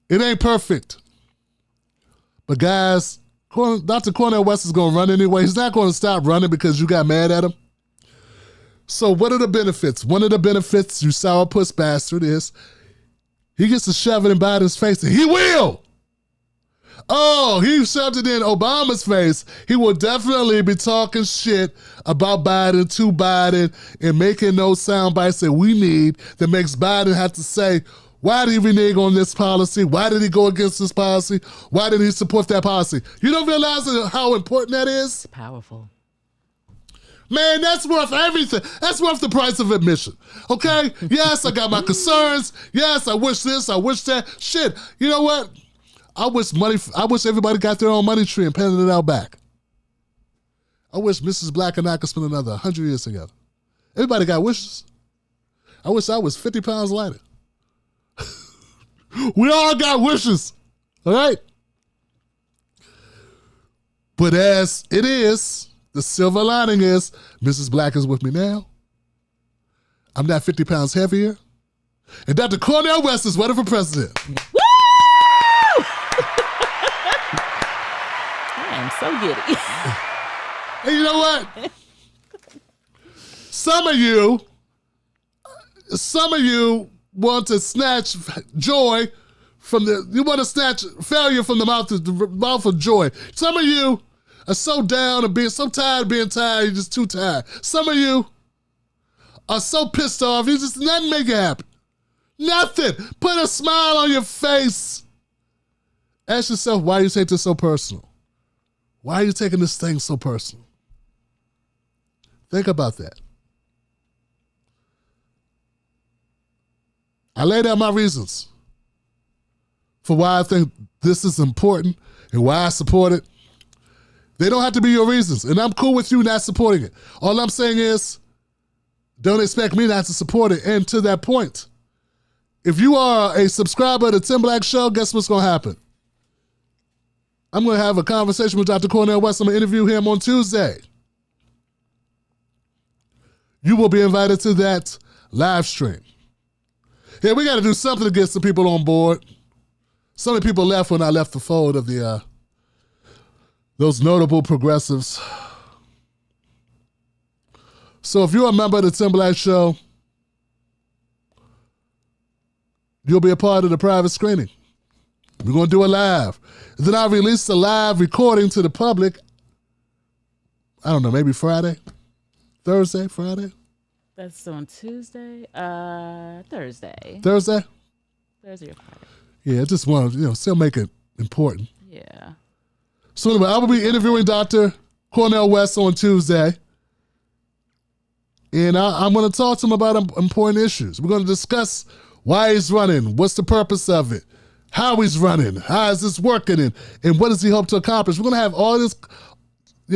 It ain't perfect. But guys, Dr. Cornel West is going to run anyway. He's not going to stop running because you got mad at him. So what are the benefits? One of the benefits, you sourpuss bastard, is he gets to shove it in Biden's face, and he will. Oh, he shoved it in Obama's face. He will definitely be talking shit about Biden to Biden and making those sound bites that we need that makes Biden have to say, why did he renege on this policy? Why did he go against this policy? Why did he support that policy? You don't realize how important that is? It's powerful. Man, that's worth everything. That's worth the price of admission. Okay? Yes, I got my concerns. Yes, I wish this, I wish that. Shit, you know what? I wish everybody got their own money tree and painted it out back. I wish Mrs. Black and I could spend another 100 years together. Everybody got wishes. I wish I was 50 pounds lighter. We all got wishes. All right? But as it is, the silver lining is Mrs. Black is with me now. I'm not 50 pounds heavier. And Dr. Cornel West is running for president. Woo! I am so giddy. And you know what? Some of you want to snatch joy you want to snatch failure from the mouth of joy. Some of you are so down and being so tired of being tired, you're just too tired. Some of you are so pissed off, you just nothing make it happen. Nothing. Put a smile on your face. Ask yourself, why you take this so personal? Why are you taking this thing so personal? Think about that. I laid out my reasons for why I think this is important and why I support it. They don't have to be your reasons, and I'm cool with you not supporting it. All I'm saying is, don't expect me not to support it. And to that point, if you are a subscriber to Tim Black Show, guess what's going to happen? I'm going to have a conversation with Dr. Cornel West. I'm going to interview him on Tuesday. You will be invited to that live stream. Yeah, we got to do something to get some people on board. So many people left when I left the fold of those notable progressives. So if you're a member of the Tim Black Show, you'll be a part of the private screening. We're going to do it live. And then I'll release a live recording to the public, I don't know, maybe Friday? Thursday? Friday? That's on Tuesday? Thursday. Thursday? Thursday or Friday. Yeah, I just want to, still make it important. Yeah. So anyway, I will be interviewing Dr. Cornel West on Tuesday. And I'm going to talk to him about important issues. We're going to discuss why he's running, what's the purpose of it, how he's running, how is this working, and what does he hope to accomplish. We're going to have all this,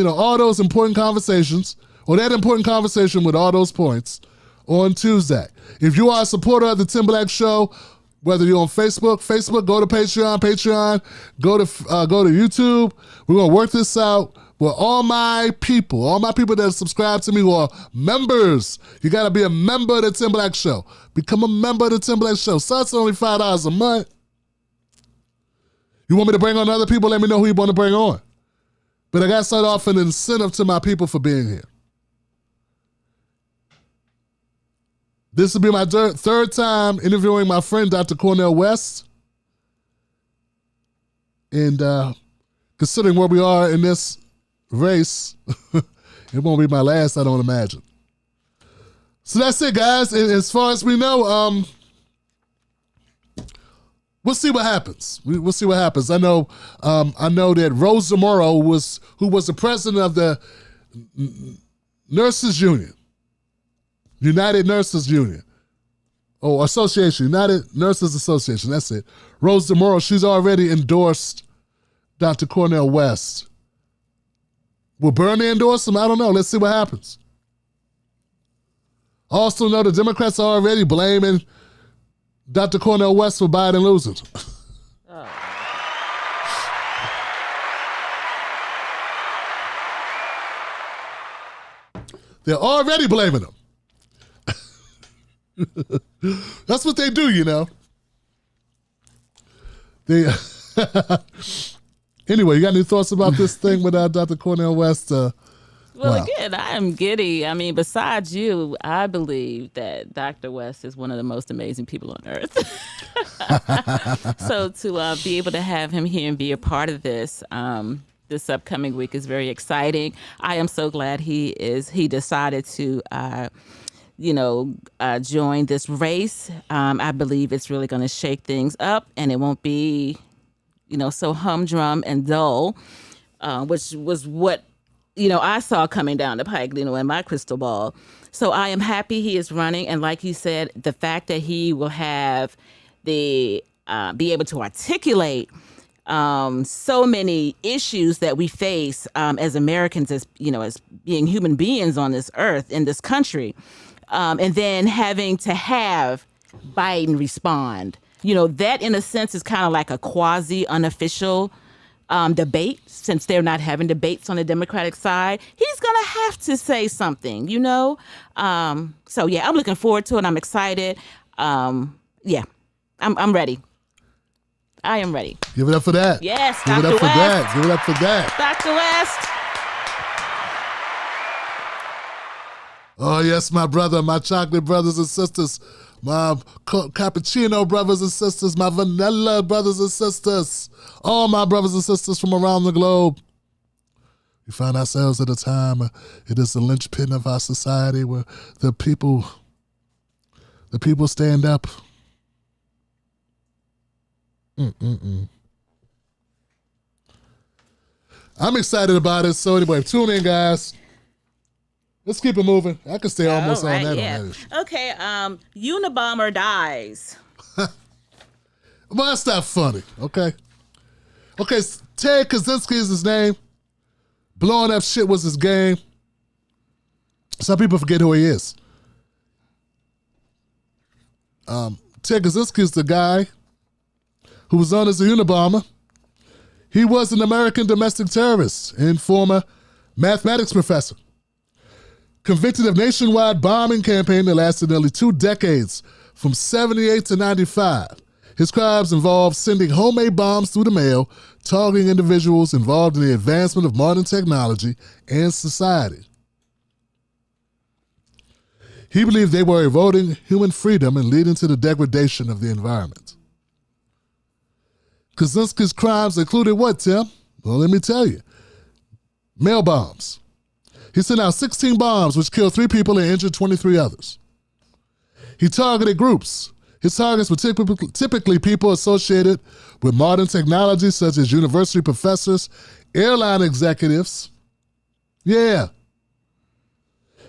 all those important conversations or that important conversation with all those points on Tuesday. If you are a supporter of the Tim Black Show, whether you're on Facebook, go to Patreon, go to YouTube. We're going to work this out with all my people that subscribe to me who are members. You got to be a member of the Tim Black Show. Become a member of the Tim Black Show. So it's only $5 a month. You want me to bring on other people? Let me know who you want to bring on. But I got to start off an incentive to my people for being here. This will be my third time interviewing my friend, Dr. Cornel West. And considering where we are in this race, it won't be my last, I don't imagine. So that's it, guys. And as far as we know, we'll see what happens. We'll see what happens. I know that Rose Zamora, who was the president of the Nurses Union, United Nurses Union, or Association, United Nurses Association, that's it. Rose Zamora, she's already endorsed Dr. Cornel West. Will Bernie endorse him? I don't know. Let's see what happens. Also know the Democrats are already blaming Dr. Cornel West for Biden losing. Oh. They're already blaming him. That's what they do, you know. They Anyway, you got any thoughts about this thing with Dr. Cornel West? Again, I am giddy. I mean, besides you, I believe that Dr. West is one of the most amazing people on earth. So to be able to have him here and be a part of this this upcoming week is very exciting. I am so glad he decided to join this race. I believe it's really going to shake things up, and it won't be, so humdrum and dull, which was what, I saw coming down the pike, in my crystal ball. So I am happy he is running. And like you said, the fact that he will have be able to articulate so many issues that we face as Americans, as being human beings on this earth, in this country. And then having to have Biden respond, that in a sense is kind of like a quasi unofficial debate, since they're not having debates on the Democratic side. He's going to have to say something, So I'm looking forward to it. I'm excited. I'm ready. I am ready. Give it up for that. Yes, Give Dr. it up for West. that. Give it up for that. Dr. West. Oh, yes, my brother, my chocolate brothers and sisters, my cappuccino brothers and sisters, my vanilla brothers and sisters, all my brothers and sisters from around the globe. We find ourselves at a time, it is the linchpin of our society where the people stand up. I'm excited about it. So anyway, tune in, guys. Let's keep it moving. I can stay almost on that. Yeah. On that. Okay, Unabomber dies. Well, that's not funny, okay? Okay, Ted Kacynski is his name. Blowing up shit was his game. Some people forget who he is. Ted Kacynski is the guy who was known as the Unabomber. He was an American domestic terrorist and former mathematics professor. Convicted of nationwide bombing campaign that lasted nearly 2 decades, from 78 to 95. His crimes involved sending homemade bombs through the mail, targeting individuals involved in the advancement of modern technology and society. He believed they were eroding human freedom and leading to the degradation of the environment. Kacynski's crimes included what, Tim? Well, let me tell you. Mail bombs. He sent out 16 bombs, which killed 3 people and injured 23 others. He targeted groups. His targets were typically people associated with modern technology, such as university professors, airline executives, and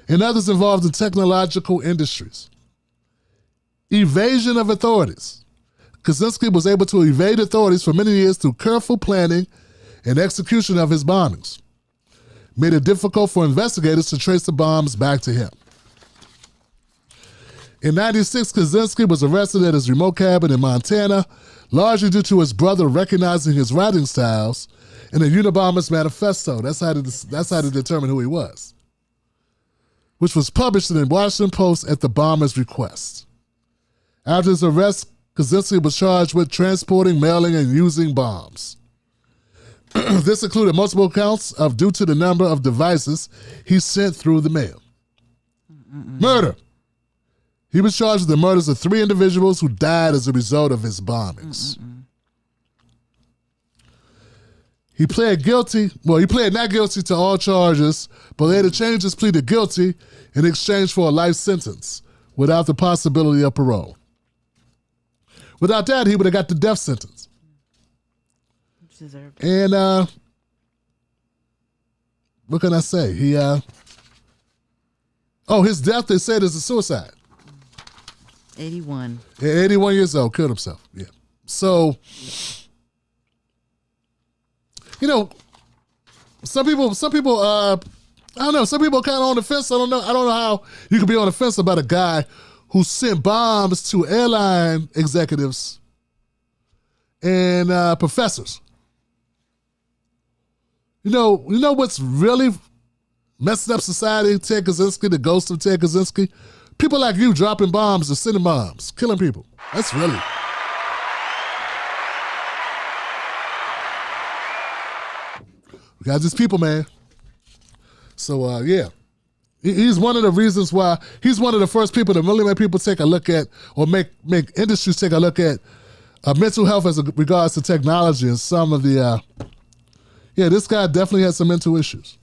others involved in technological industries. Evasion of authorities. Kacynski was able to evade authorities for many years through careful planning and execution of his bombings. made it difficult for investigators to trace the bombs back to him. In 96, Kacynski was arrested at his remote cabin in Montana, largely due to his brother recognizing his writing styles in the Unabomber's manifesto. That's how to determine who he was, which was published in the Washington Post at the bomber's request. After his arrest, Kacynski was charged with transporting, mailing, and using bombs. This included multiple counts of due to the number of devices he sent through the mail. Murder. He was charged with the murders of 3 individuals who died as a result of his bombings. He pled not guilty to all charges, but later changed his plea to guilty in exchange for a life sentence without the possibility of parole. Without that, he would have got the death sentence. And what can I say? His death, they said, is a suicide. 81. Yeah, 81 years old, killed himself. Yeah. So, some people, I don't know. Some people are kind of on the fence. I don't know how you could be on the fence about a guy who sent bombs to airline executives and professors. You know what's really messing up society? Ted Kacynski, the ghost of Ted Kacynski. People like you dropping bombs or sending bombs, killing people. That's really. We got these people, man. So, yeah. He's one of the reasons why, he's one of the first people to really make people take a look at, or make industries take a look at mental health as regards to technology and some of the, this guy definitely has some mental issues.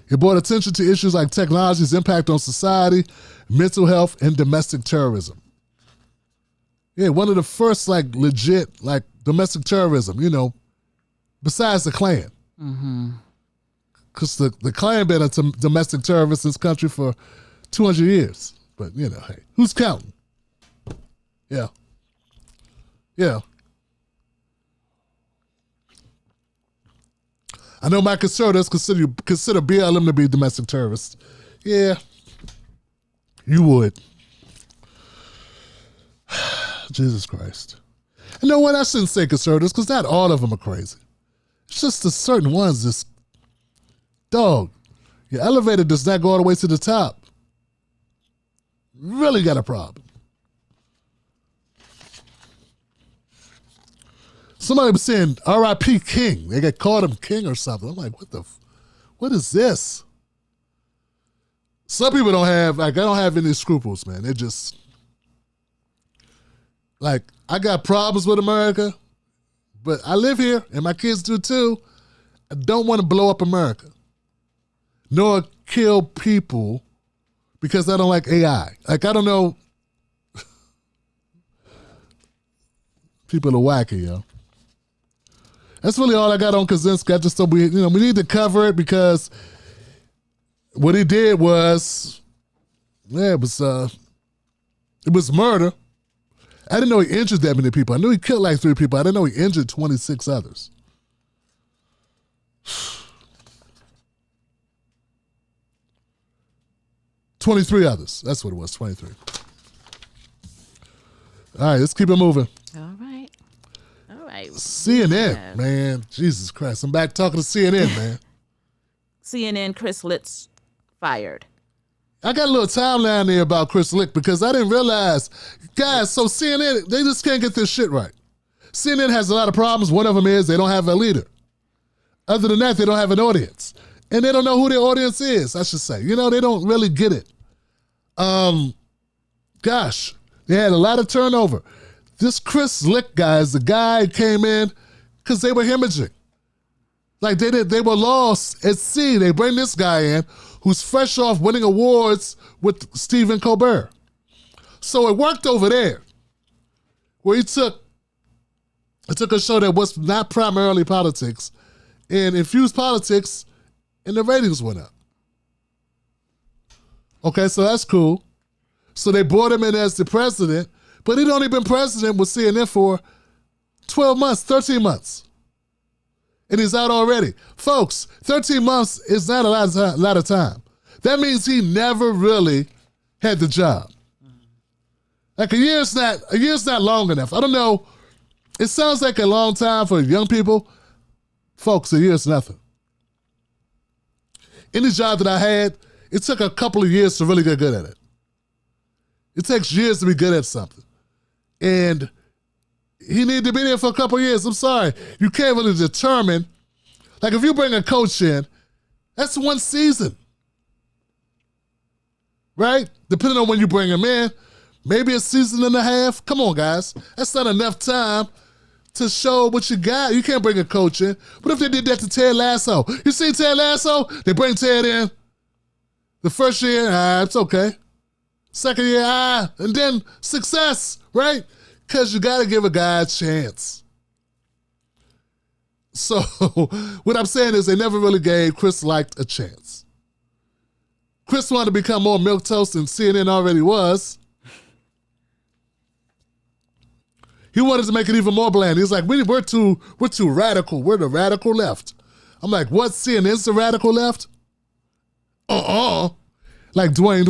He brought attention to issues like technology's impact on society, mental health, and domestic terrorism. Yeah, one of the first legit domestic terrorism, besides the Klan. Because the Klan been a domestic terrorist in this country for 200 years. But, hey, who's counting? Yeah. Yeah. I know my conservatives consider BLM to be domestic terrorists. Yeah, you would. Jesus Christ. You know what? I shouldn't say conservatives because not all of them are crazy. It's just the certain ones just, dog, your elevator does not go all the way to the top. Really got a problem. Somebody was saying R.I.P. King. They called him King or something. I'm like, what is this? Some people don't have, I don't have any scruples, man. They just, I got problems with America, but I live here and my kids do too. I don't want to blow up America, nor kill people because I don't like AI. I don't know. People are wacky, yo. That's really all I got on Kacynski. I just thought we need to cover it because what he did was, it was murder. I didn't know he injured that many people. I knew he killed 3 people. I didn't know he injured 26 others. 23 others. That's what it was, 23. All right, let's keep it moving. All right. CNN, man. Jesus Christ. I'm back talking to CNN, man. CNN, Chris Litt's fired. I got a little timeline there about Chris Licht because I didn't realize, guys, so CNN, they just can't get this shit right. CNN has a lot of problems. One of them is they don't have a leader. Other than that, they don't have an audience. And they don't know who their audience is, I should say. They don't really get it. Gosh, they had a lot of turnover. This Chris Licht guy is the guy who came in because they were hemorrhaging. They were lost at sea. They bring this guy in who's fresh off winning awards with Stephen Colbert. So it worked over there where he took a show that was not primarily politics and infused politics and the ratings went up. Okay, so that's cool. So they brought him in as the president, but he'd only been president with CNN for 12 months, 13 months. and he's out already. Folks, 13 months is not a lot of time. That means he never really had the job. Like a year's not long enough. I don't know. It sounds like a long time for young people. Folks, a year's nothing. Any job that I had, it took a couple of years to really get good at it. It takes years to be good at something. And he needed to be there for a couple of years. I'm sorry. You can't really determine. Like if you bring a coach in, that's one season. Right? Depending on when you bring him in, maybe a season and a half. Come on, guys. That's not enough time to show what you got. You can't bring a coach in. What if they did that to Ted Lasso? You see Ted Lasso? They bring Ted in. The first year, it's okay. Second year, and then success, right? Because you got to give a guy a chance. So what I'm saying is they never really gave Chris Light a chance. Chris wanted to become more milquetoast than CNN already was. He wanted to make it even more bland. He's like, we're too radical. We're the radical left. I'm like, what? CNN's the radical left? Like Dwayne.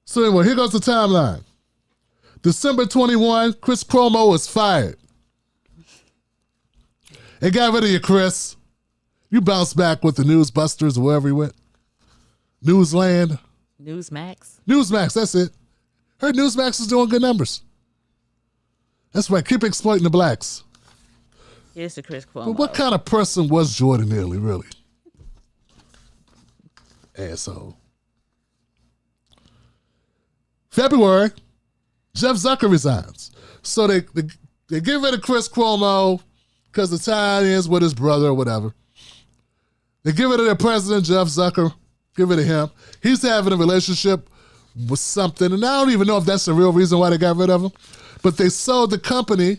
So anyway, here goes the timeline. December 21, Chris Cuomo was fired. They got rid of you, Chris. You bounced back with the Newsbusters or wherever he went. Newsland. Newsmax, that's it. Heard Newsmax is doing good numbers. That's right, keep exploiting the blacks. Here's the Chris Cuomo. But what kind of person was Jordan Neely, really? Asshole. February, Jeff Zucker resigns. So they get rid of Chris Cuomo because the tie ends with his brother or whatever. They get rid of their president, Jeff Zucker. Get rid of him. He's having a relationship with something, and I don't even know if that's the real reason why they got rid of him. But they sold the company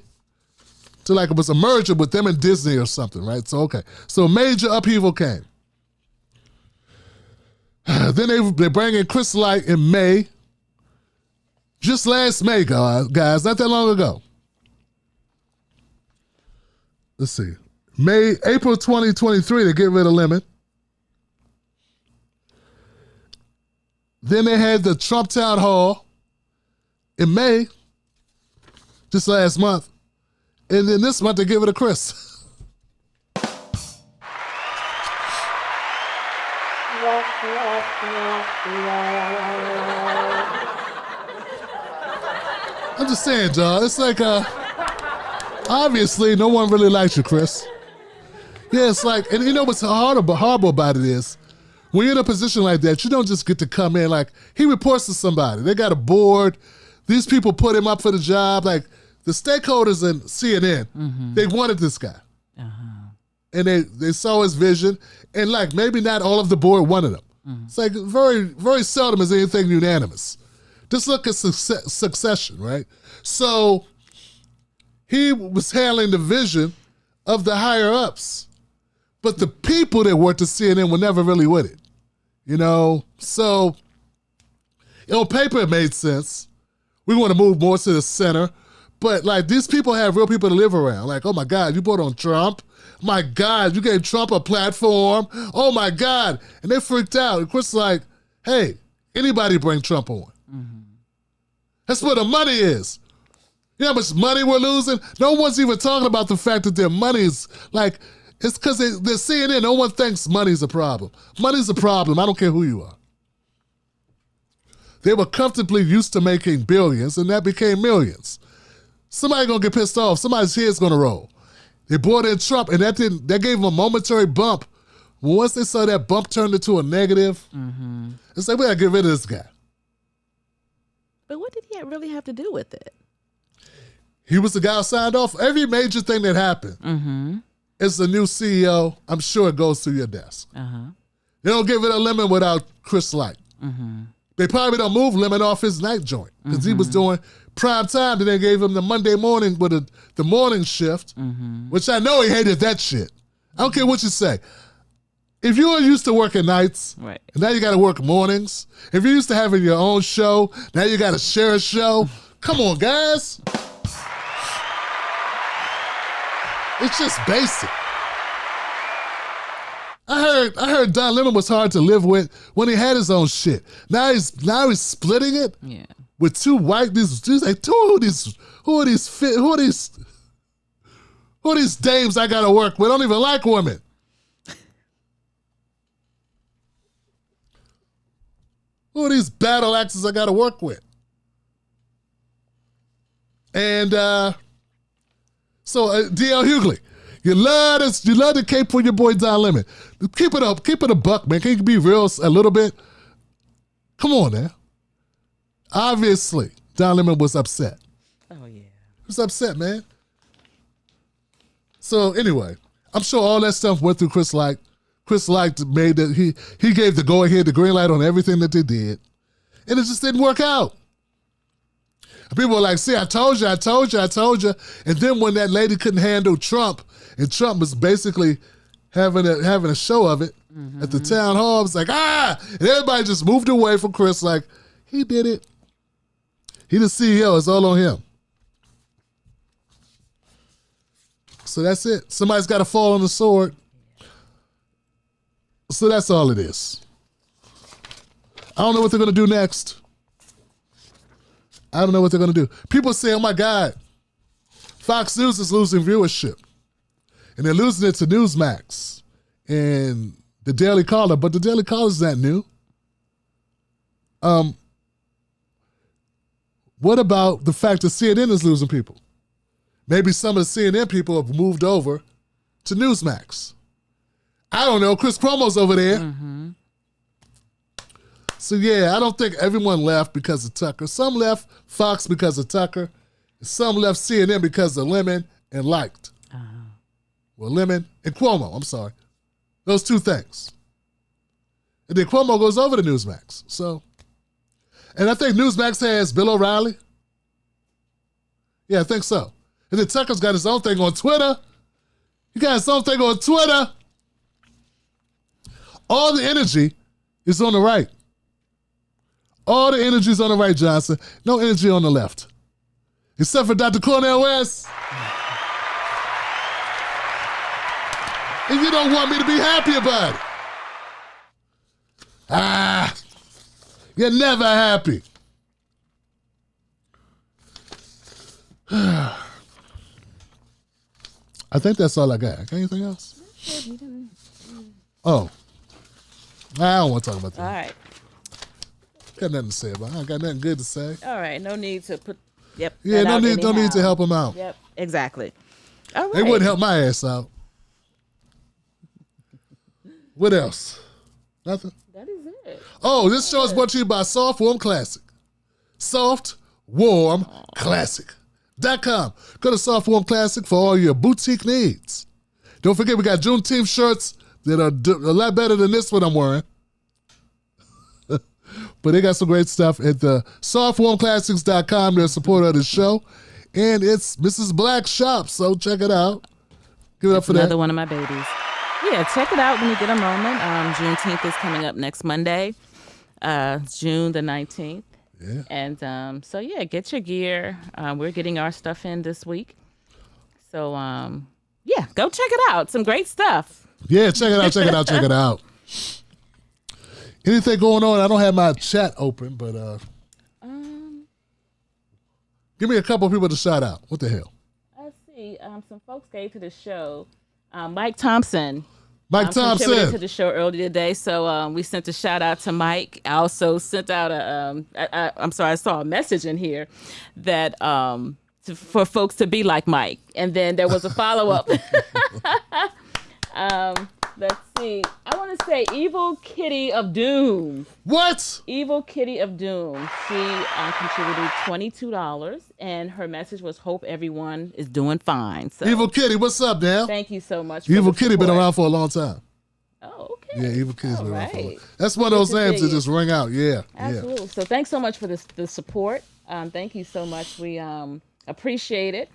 to like it was a merger with them and Disney or something, right? So, okay. So major upheaval came. Then they bring in Chris Light in May. Just last May, guys, not that long ago. Let's see. April 2023, they get rid of Lemon. Then they had the Trump Town Hall in May, just last month. And then this month they give it to Chris. I'm just saying, John, it's like, obviously no one really likes you, Chris. Yeah, it's like, and you know what's horrible about it is, when you're in a position like that, you don't just get to come in like, he reports to somebody. They got a board. These people put him up for the job. Like, the stakeholders in CNN, they wanted this guy. And they saw his vision. And like, maybe not all of the board wanted him. It's like, very, very seldom is anything unanimous. Just look at Succession, right? So he was handling the vision of the higher ups. But the people that worked at CNN were never really with it, you know? So on paper, it made sense. We want to move more to the center. But like these people have real people to live around. Like, oh my God, you brought on Trump. My God, you gave Trump a platform. Oh my God. And they freaked out. And Chris like, hey, anybody bring Trump on. That's where the money is. You know how much money we're losing? No one's even talking about the fact that their money's like, it's because they're CNN. No one thinks money's a problem. Money's a problem. I don't care who you are. They were comfortably used to making billions, and that became millions. Somebody's going to get pissed off. Somebody's head's going to roll. They brought in Trump, and that gave them a momentary bump. Once they saw that bump turned into a negative, it's like, we got to get rid of this guy. But what did he really have to do with it? He was the guy who signed off. Every major thing that happened. As the new CEO, I'm sure it goes through your desk. They don't give it a Lemon without Chris Light. They probably don't move Lemon off his night joint because he was doing prime time. Then they gave him the Monday morning with the morning shift, which I know he hated that shit. I don't care what you say. if you were used to working nights, Right. and now you got to work mornings, if you're used to having your own show, now you got to share a show. Come on, guys. It's just basic. I heard Don Lemon was hard to live with when he had his own shit. Now he's splitting it with two white these like who are these dames I gotta work with? I don't even like women. Who are these battle axes I gotta work with? And so DL Hughley, you love the cape for your boy Don Lemon. Keep it up, keep it a buck, man. Can you be real a little bit? Come on now. Obviously, Don Lemon was upset. Oh yeah. He was upset, man. So anyway, I'm sure all that stuff went through Chris Light. Chris Light made that he gave the go ahead, the green light on everything that they did. And it just didn't work out. People were like, see, I told you. And then when that lady couldn't handle Trump, and Trump was basically having a show of it at the town hall, it's like, and everybody just moved away from Chris like, he did it. He the CEO, it's all on him. So that's it. Somebody's got to fall on the sword. So that's all it is. I don't know what they're going to do next. I don't know what they're going to do. People say, oh my God, Fox News is losing viewership. And they're losing it to Newsmax and the Daily Caller, but the Daily Caller is not new. What about the fact that CNN is losing people? Maybe some of the CNN people have moved over to Newsmax. I don't know. Chris Cuomo's over there. Mm-hmm. So yeah, I don't think everyone left because of Tucker. Some left Fox because of Tucker. Some left CNN because of Lemon and Light. Well, Lemon and Cuomo, I'm sorry. Those two things. And then Cuomo goes over to Newsmax. So, and I think Newsmax has Bill O'Reilly. Yeah, I think so. And then Tucker's got his own thing on Twitter. He got his own thing on Twitter. All the energy is on the right. All the energy is on the right, Johnson. No energy on the left. Except for Dr. Cornel West. And you don't want me to be happy about it. You're never happy. I think that's all I got. Got anything else? Oh. I don't want to talk about that. All right. Got nothing to say about it. I got nothing good to say. All right. No need to put, yep. Yeah, no need to help him out. Yep, exactly. All right. They wouldn't help my ass out. What else? Nothing? That is it. Oh, this show is brought to you by Soft Warm Classic. Soft Warm Classic.com. Go to Soft Warm Classic for all your boutique needs. Don't forget, we got Juneteenth shirts that are a lot better than this one I'm wearing. But they got some great stuff at the softwarmclassics.com. They're a supporter of the show. And it's Mrs. Black's shop, so check it out. Give it up for that. Another one of my babies. Yeah, check it out when you get a moment. Juneteenth is coming up next Monday, June the 19th. Yeah. And so, yeah, get your gear. We're getting our stuff in this week. So, yeah, go check it out. Some great stuff. Yeah, check it out. Anything going on? I don't have my chat open, but give me a couple people to shout out. What the hell? Let's see. Some folks gave to the show. Mike Thompson. Contributed to the show earlier today, so we sent a shout out to Mike. I also sent out I saw a message in here that for folks to be like Mike, and then there was a follow up. Let's see. I want to say Evil Kitty of Doom. What? Evil Kitty of Doom. She contributed $22, and her message was, hope everyone is doing fine. So, Evil Kitty, what's up, now? thank you so much. Evil Kitty been around for a long time. Oh, okay. Yeah, Evil Kitty's been around for a long right. time. That's one of those names that just ring out. Yeah. Absolutely. Yeah. So thanks so much for the support. Thank you so much. We appreciate it.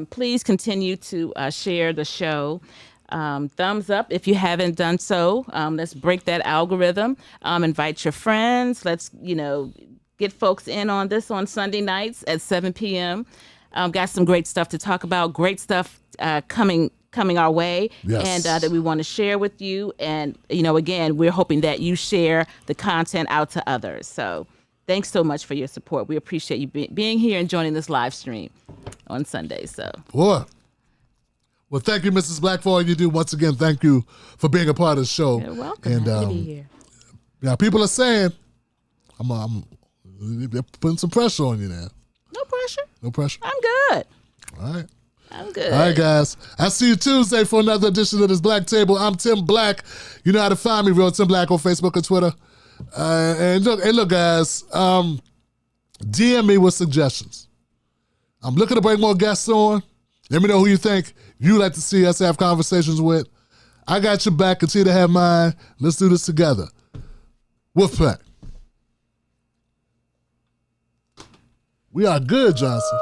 Please continue to share the show. Thumbs up if you haven't done so. Let's break that algorithm. Invite your friends. Let's, get folks in on this on Sunday nights at 7 p.m. Got some great stuff to talk about. Great stuff coming our way, Yes. and that we want to share with you. And, again, we're hoping that you share the content out to others. So thanks so much for your support. We appreciate you being here and joining this live stream on Sunday. So. Boy. Well, thank you, Mrs. Black, for all you do. Once again, thank you for being a part of the show. You're welcome. And Happy to be here. yeah, people are saying, they're putting some pressure on you now. No pressure. No pressure. I'm good. All right. I'm good. All right, guys. I'll see you Tuesday for another edition of this Black Table. I'm Tim Black. You know how to find me, Real Tim Black, on Facebook and Twitter. And look, guys. DM me with suggestions. I'm looking to bring more guests on. Let me know who you think you'd like to see us have conversations with. I got your back. Continue to have mine. Let's do this together. Wolfpack. We are good, Johnson.